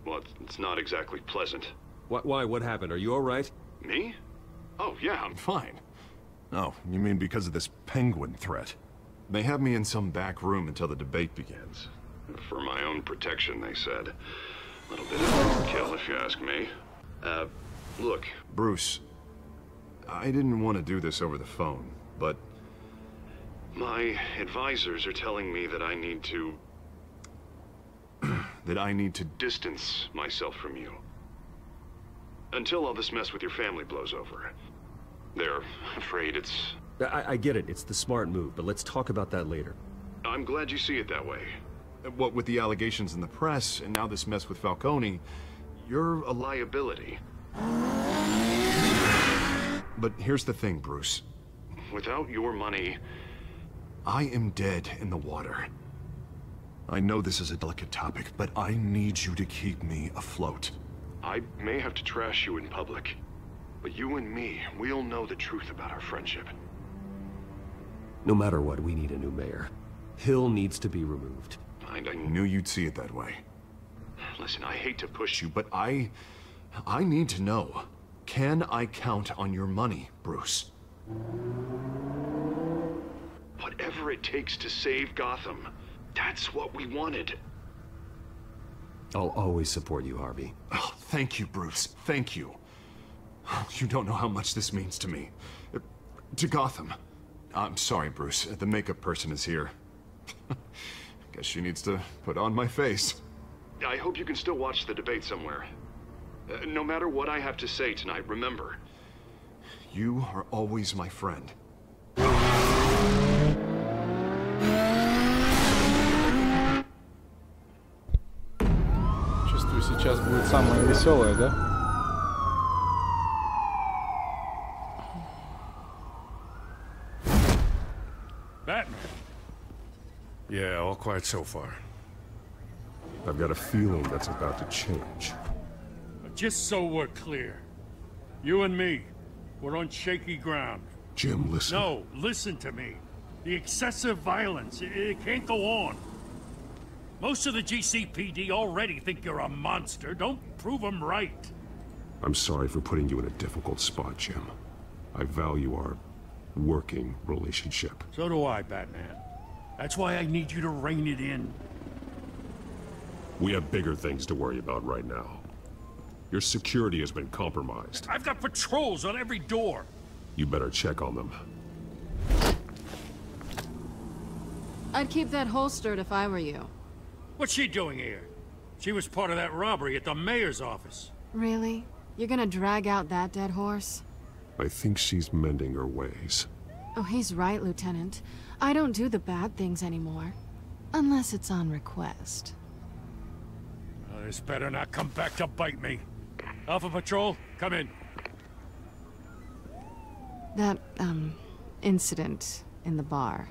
S3: well, it's not exactly pleasant.
S14: Why? What happened? Are you all right?
S3: Me? Oh, yeah, I'm fine. Oh, you mean because of this penguin threat? They have me in some back room until the debate begins. For my own protection, they said. A little bit of overkill, if you ask me. Look, Bruce, I didn't want to do this over the phone, but my advisors are telling me that I need to... that I need to distance myself from you. Until all this mess with your family blows over. They're afraid it's...
S14: I get it. It's the smart move, but let's talk about that later.
S3: I'm glad you see it that way. What with the allegations in the press, and now this mess with Falcone, you're a liability. But here's the thing, Bruce. Without your money, I am dead in the water. I know this is a delicate topic, but I need you to keep me afloat. I may have to trash you in public, but you and me, we'll know the truth about our friendship.
S14: No matter what, we need a new mayor. Hill needs to be removed.
S3: I knew you'd see it that way. Listen, I hate to push you, but I need to know. Can I count on your money, Bruce? Whatever it takes to save Gotham, that's what we wanted.
S14: I'll always support you, Harvey.
S3: Oh, thank you, Bruce. Thank you. You don't know how much this means to me. To Gotham. I'm sorry, Bruce. The makeup person is here. Guess she needs to put on my face. I hope you can still watch the debate somewhere. No matter what I have to say tonight, remember, you are always my friend.
S1: Чувствую, сейчас будет самое веселое, да?
S5: Batman. Yeah, all quiet so far.
S3: I've got a feeling that's about to change.
S5: Just so we're clear, you and me, we're on shaky ground.
S3: Jim, listen.
S5: No, listen to me. The excessive violence, it can't go on. Most of the GCPD already think you're a monster. Don't prove them right.
S14: I'm sorry for putting you in a difficult spot, Jim. I value our working relationship.
S5: So do I, Batman. That's why I need you to rein it in.
S14: We have bigger things to worry about right now. Your security has been compromised.
S5: I've got patrols on every door.
S14: You better check on them.
S21: I'd keep that holstered if I were you.
S5: What's she doing here? She was part of that robbery at the mayor's office.
S21: Really? You're gonna drag out that dead horse?
S14: I think she's mending her ways.
S21: Oh, he's right, Lieutenant. I don't do the bad things anymore. Unless it's on request.
S5: Oh, this better not come back to bite me. Alpha Patrol, come in.
S21: That, incident in the bar.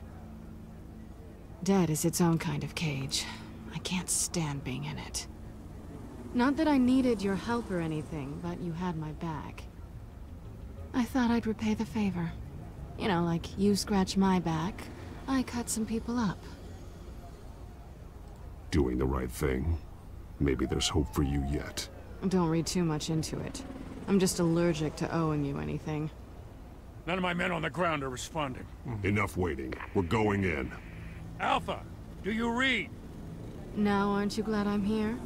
S21: Dead is its own kind of cage. I can't stand being in it. Not that I needed your help or anything, but you had my back. I thought I'd repay the favor. You know, like you scratch my back, I cut some people up.
S14: Doing the right thing. Maybe there's hope for you yet.
S21: Don't read too much into it. I'm just allergic to owing you anything.
S5: None of my men on the ground are responding.
S14: Enough waiting. We're going in.
S5: Alpha, do you read?
S21: Now, aren't you glad I'm here?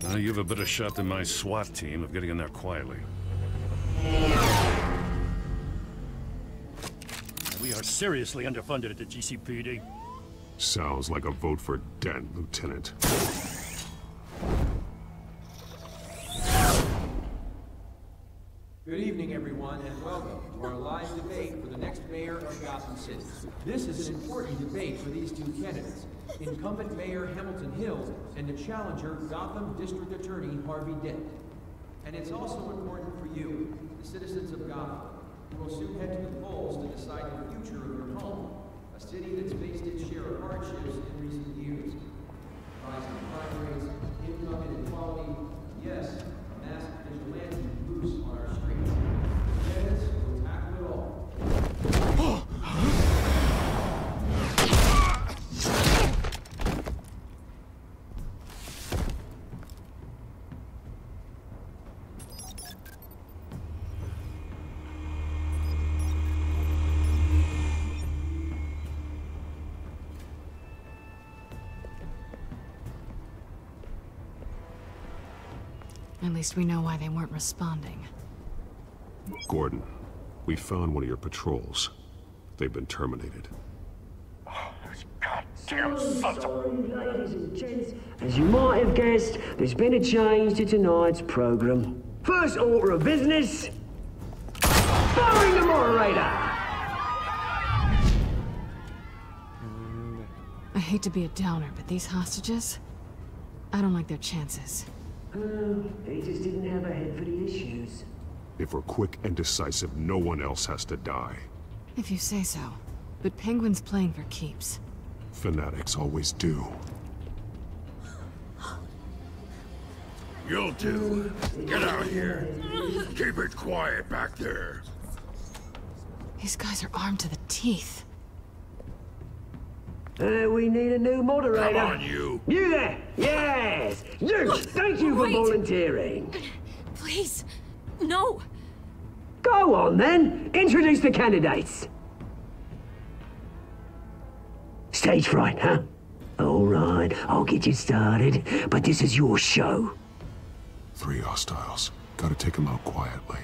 S5: Now you have a better shot than my SWAT team of getting in there quietly. We are seriously underfunded at the GCPD.
S14: Sounds like a vote for Dent, Lieutenant.
S6: Good evening, everyone, and welcome to our live debate for the next mayor of Gotham City. This is an important debate for these two candidates, incumbent Mayor Hamilton Hill and the challenger Gotham District Attorney Harvey Dent. And it's also important for you, the citizens of Gotham, who will soon head to the polls to decide the future of your home, a city that's faced its share of hardships in recent years. Rising crime rates, income inequality, yes, a mass vigilante loose on our streets. Yes, we'll tackle it all.
S21: At least we know why they weren't responding.
S14: Gordon, we found one of your patrols. They've been terminated.
S22: Damn sons of... Ladies and gents, as you might have guessed, there's been a change to tonight's program. First order of business, firing the moderator!
S21: I hate to be a downer, but these hostages, I don't like their chances.
S22: He just didn't have a head for the issues.
S14: If we're quick and decisive, no one else has to die.
S21: If you say so. But Penguin's playing for keeps.
S14: Fanatics always do.
S12: You'll do. Get out here. Keep it quiet back there.
S21: These guys are armed to the teeth.
S22: We need a new moderator.
S12: Come on, you.
S22: You there! Yes! You! Thank you for volunteering.
S4: Please, no.
S22: Go on, then. Introduce the candidates. Stage fright, huh? All right, I'll get you started, but this is your show.
S14: 3 hostiles. Gotta take them out quietly.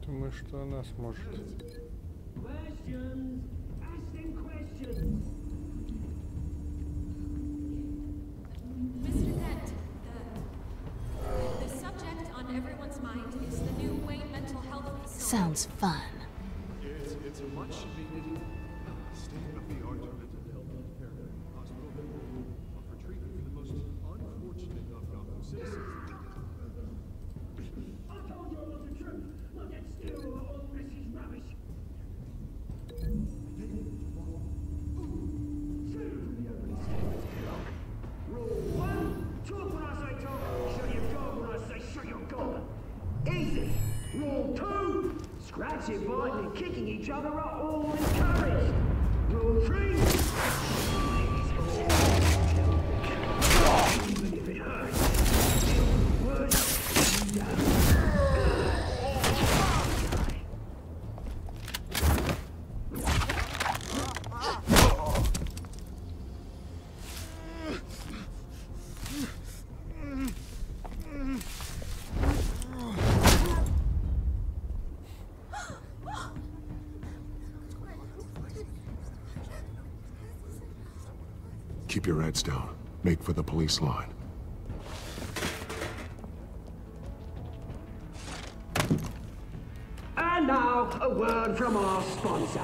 S1: Думаю, что она сможет.
S4: Mr. Dent,
S21: Sounds fun.
S3: It's a much needed state-of-the-art mental health care hospital for treatment for the most unfortunate of Gotham citizens.
S22: I told you all the truth. Look at still all this is rubbish. Rule 1, talk when I say talk, shut your gob when I say shut your gob. Easy. Rule 2, scratching, biting and kicking each other are all encouraged. Rule 3, even if it hurts, still worse you don't.
S3: Keep your heads down. Make for the police line.
S22: And now, a word from our sponsor.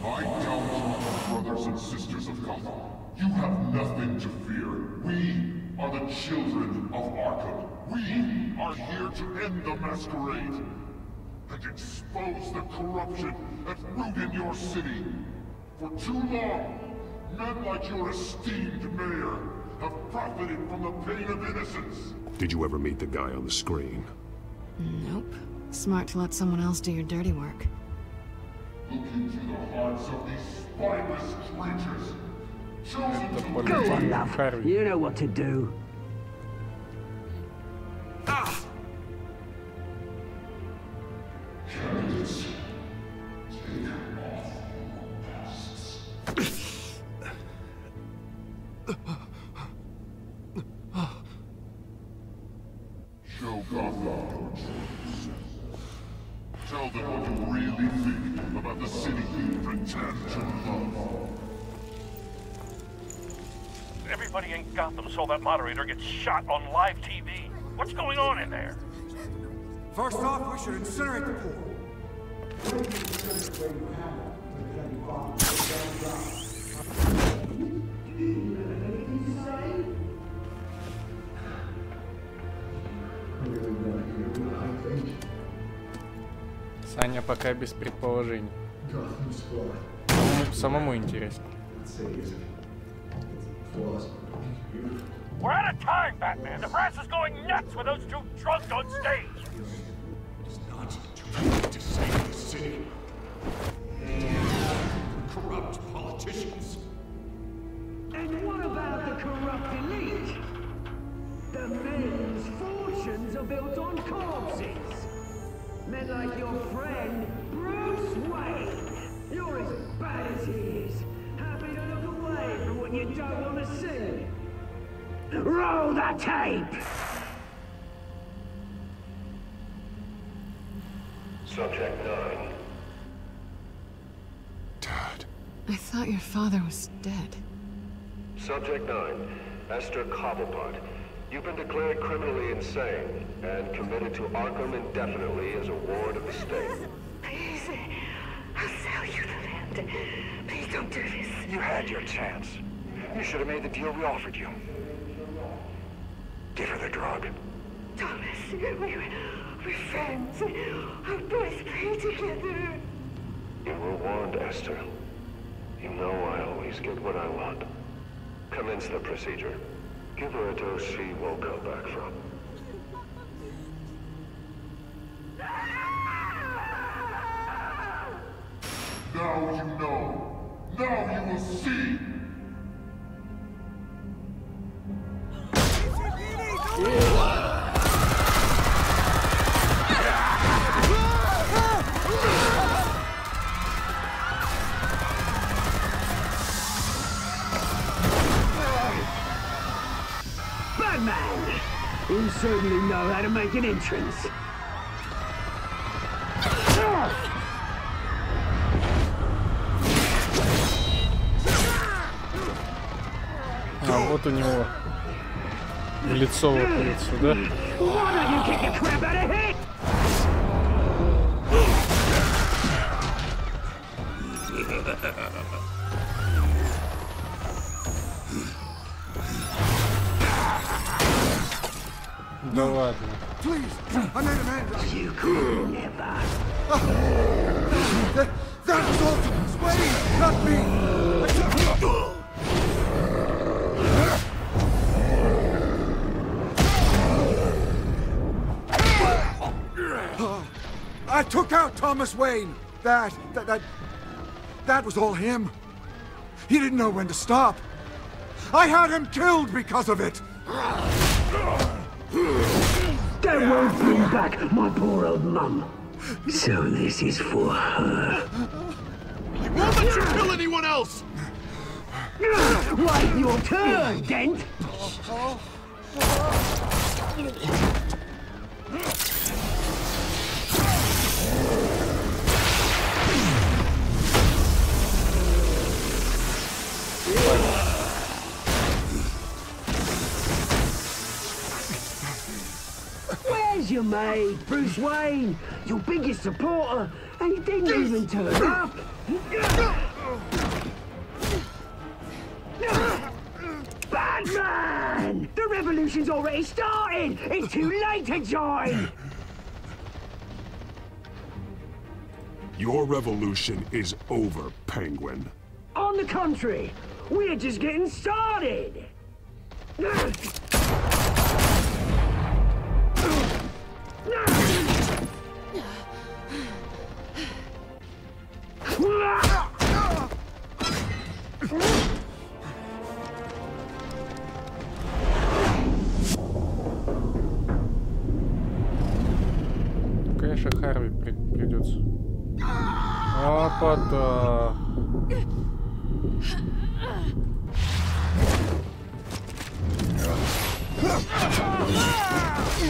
S9: My gallant brothers and sisters of Gotham, you have nothing to fear. We are the children of Arkham. We are here to end the masquerade and expose the corruption at root in your city. For too long, men like your esteemed mayor have profited from the pain of innocence.
S3: Did you ever meet the guy on the screen?
S21: Nope. Smart to let someone else do your dirty work.
S9: Look into the hearts of these spineless creatures. Chosen to
S22: Go on, love. You know what to do.
S9: Candidates, take off your masks. Show Gotham your truth. Tell them what you really think about the city you pretend to love.
S13: Everybody in Gotham saw that moderator get shot on live TV. What's going on in there?
S17: First off, we should incinerate the pool.
S1: Саня пока без предположений. Самому интересно.
S13: We're out of time, Batman. The press is going nuts with those two drunks on stage.
S3: It's not too late to save the city. Corrupt politicians.
S22: And what about the corrupt elite? The men's fortunes are built on corpses. Men like your friend, Bruce Wayne. You're as bad as he is. Happy to look away from what you don't want to see. Roll the tape!
S23: Subject 9.
S3: Dad.
S21: I thought your father was dead.
S23: Subject 9. Esther Cobblepot. You've been declared criminally insane and committed to Arkham indefinitely as a ward of the state.
S22: Please, I'll sell you the land. Please don't do this.
S23: You had your chance. You should have made the deal we offered you. Give her the drug.
S22: Thomas, we're friends. Our boys play together.
S23: You were warned, Esther. You know I always get what I want. Commence the procedure. Give her a dose she won't come back from.
S9: Now you know. Now you will see.
S22: Batman! You certainly know how to make an entrance.
S1: А вот у него в лицо выходит сюда.
S22: Why don't you kick the crap out of him?
S1: Да ладно.
S17: Please, I made amends.
S22: You could never.
S17: That was all Thomas Wayne, not me. I took out Thomas Wayne. That was all him. He didn't know when to stop. I had him killed because of it.
S22: That won't bring back my poor old mum. So this is for her.
S9: He won't let you kill anyone else!
S22: Right, your turn, Dent! Where's your mate, Bruce Wayne? Your biggest supporter, and he didn't even turn up. Batman! The revolution's already started! It's too late to join!
S9: Your revolution is over, Penguin.
S22: On the contrary, we're just getting started!
S1: Конечно, Харви придется. Опа-то.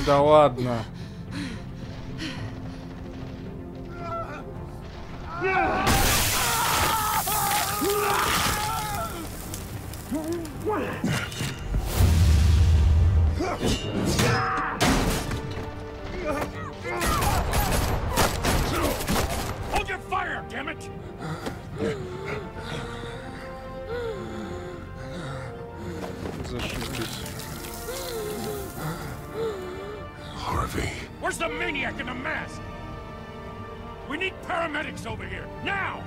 S1: Да ладно.
S5: Hold your fire, damn it!
S1: Зашибись.
S9: Harvey.
S5: Where's the maniac in the mask? We need paramedics over here, now!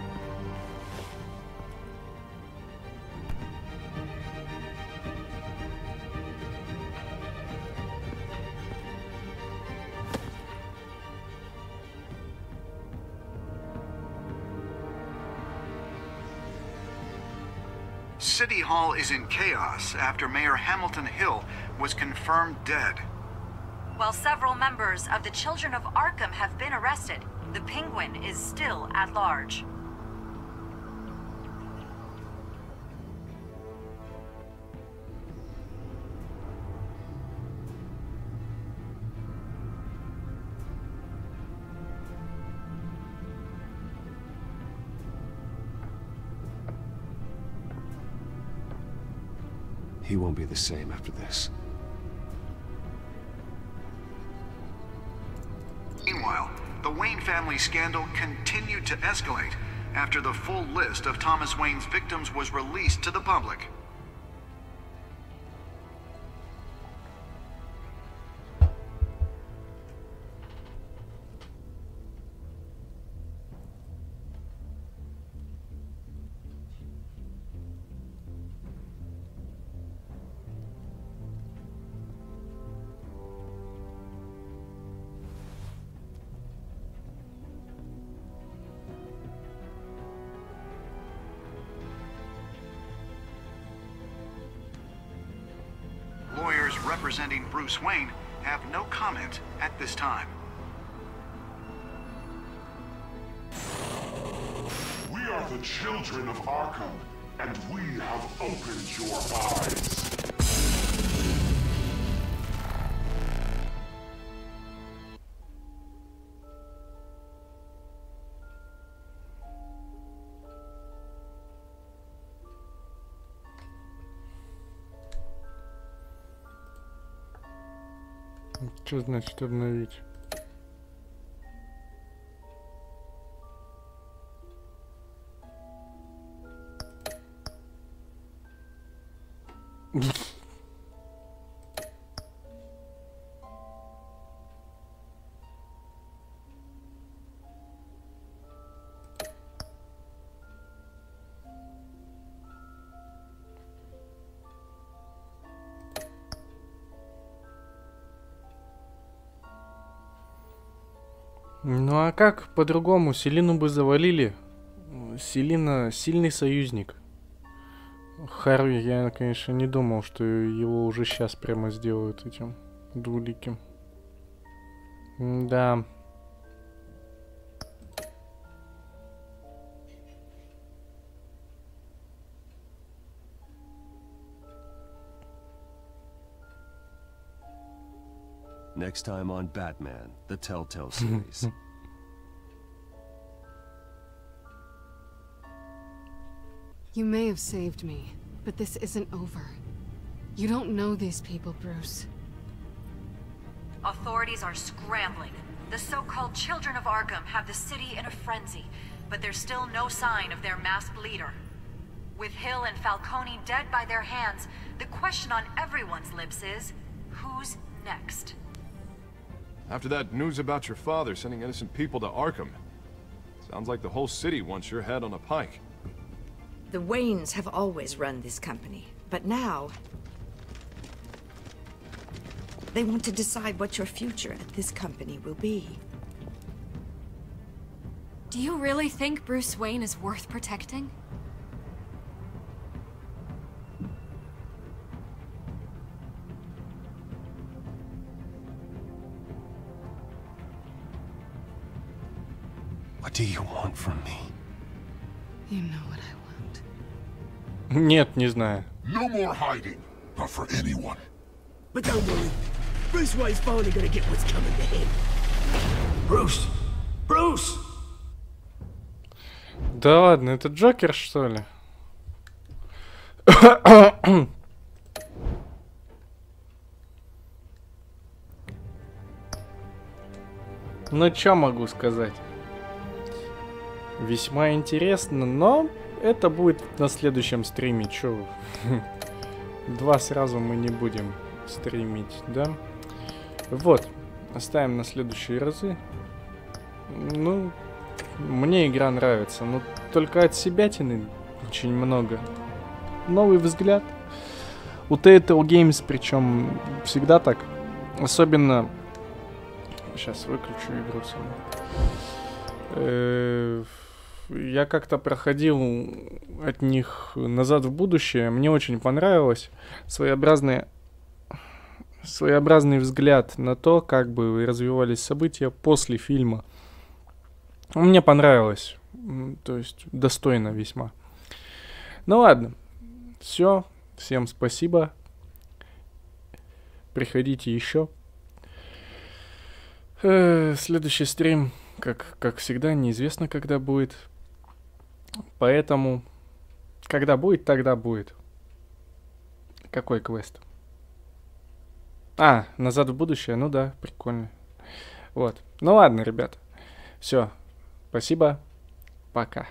S16: City Hall is in chaos after Mayor Hamilton Hill was confirmed dead.
S20: While several members of the Children of Arkham have been arrested, the Penguin is still at large.
S14: He won't be the same after this.
S16: Meanwhile, the Wayne family scandal continued to escalate after the full list of Thomas Wayne's victims was released to the public. Lawyers representing Bruce Wayne have no comment at this time.
S9: We are the children of Arkham, and we have opened your eyes.
S1: Что значит обновить? Ну а как по-другому? Селину бы завалили. Селина сильный союзник. Харви, я, конечно, не думал, что его уже сейчас прямо сделают этим двуликим. Да.
S14: Next time on Batman, the Telltale Series.
S21: You may have saved me, but this isn't over. You don't know these people, Bruce.
S20: Authorities are scrambling. The so-called Children of Arkham have the city in a frenzy, but there's still no sign of their masked leader. With Hill and Falcone dead by their hands, the question on everyone's lips is, who's next?
S2: After that news about your father sending innocent people to Arkham, sounds like the whole city wants your head on a pike.
S11: The Waynes have always run this company, but now they want to decide what your future at this company will be.
S4: Do you really think Bruce Wayne is worth protecting?
S8: What do you want from me?
S21: You know what I want.
S1: Нет, не знаю.
S9: No more hiding, not for anyone.
S10: But don't worry. Bruce Wayne's finally gonna get what's coming to him. Bruce! Bruce!
S1: Да ладно, это Джокер, что ли? Ну, чё могу сказать? Весьма интересно, но это будет на следующем стриме. Чё? Два сразу мы не будем стримить, да? Вот. Оставим на следующие разы. Ну, мне игра нравится, но только от себятины очень много. Новый взгляд. У Telltale Games, причем всегда так. Особенно... Сейчас выключу игру сам. Я как-то проходил от них «Назад в будущее». Мне очень понравилось. Своеобразный взгляд на то, как бы развивались события после фильма. Мне понравилось. То есть достойно весьма. Ну ладно. Все. Всем спасибо. Приходите еще. Следующий стрим, как всегда, неизвестно, когда будет. Поэтому, когда будет, тогда будет. Какой квест? А, «Назад в будущее», ну да, прикольно. Вот. Ну ладно, ребята. Все. Спасибо. Пока.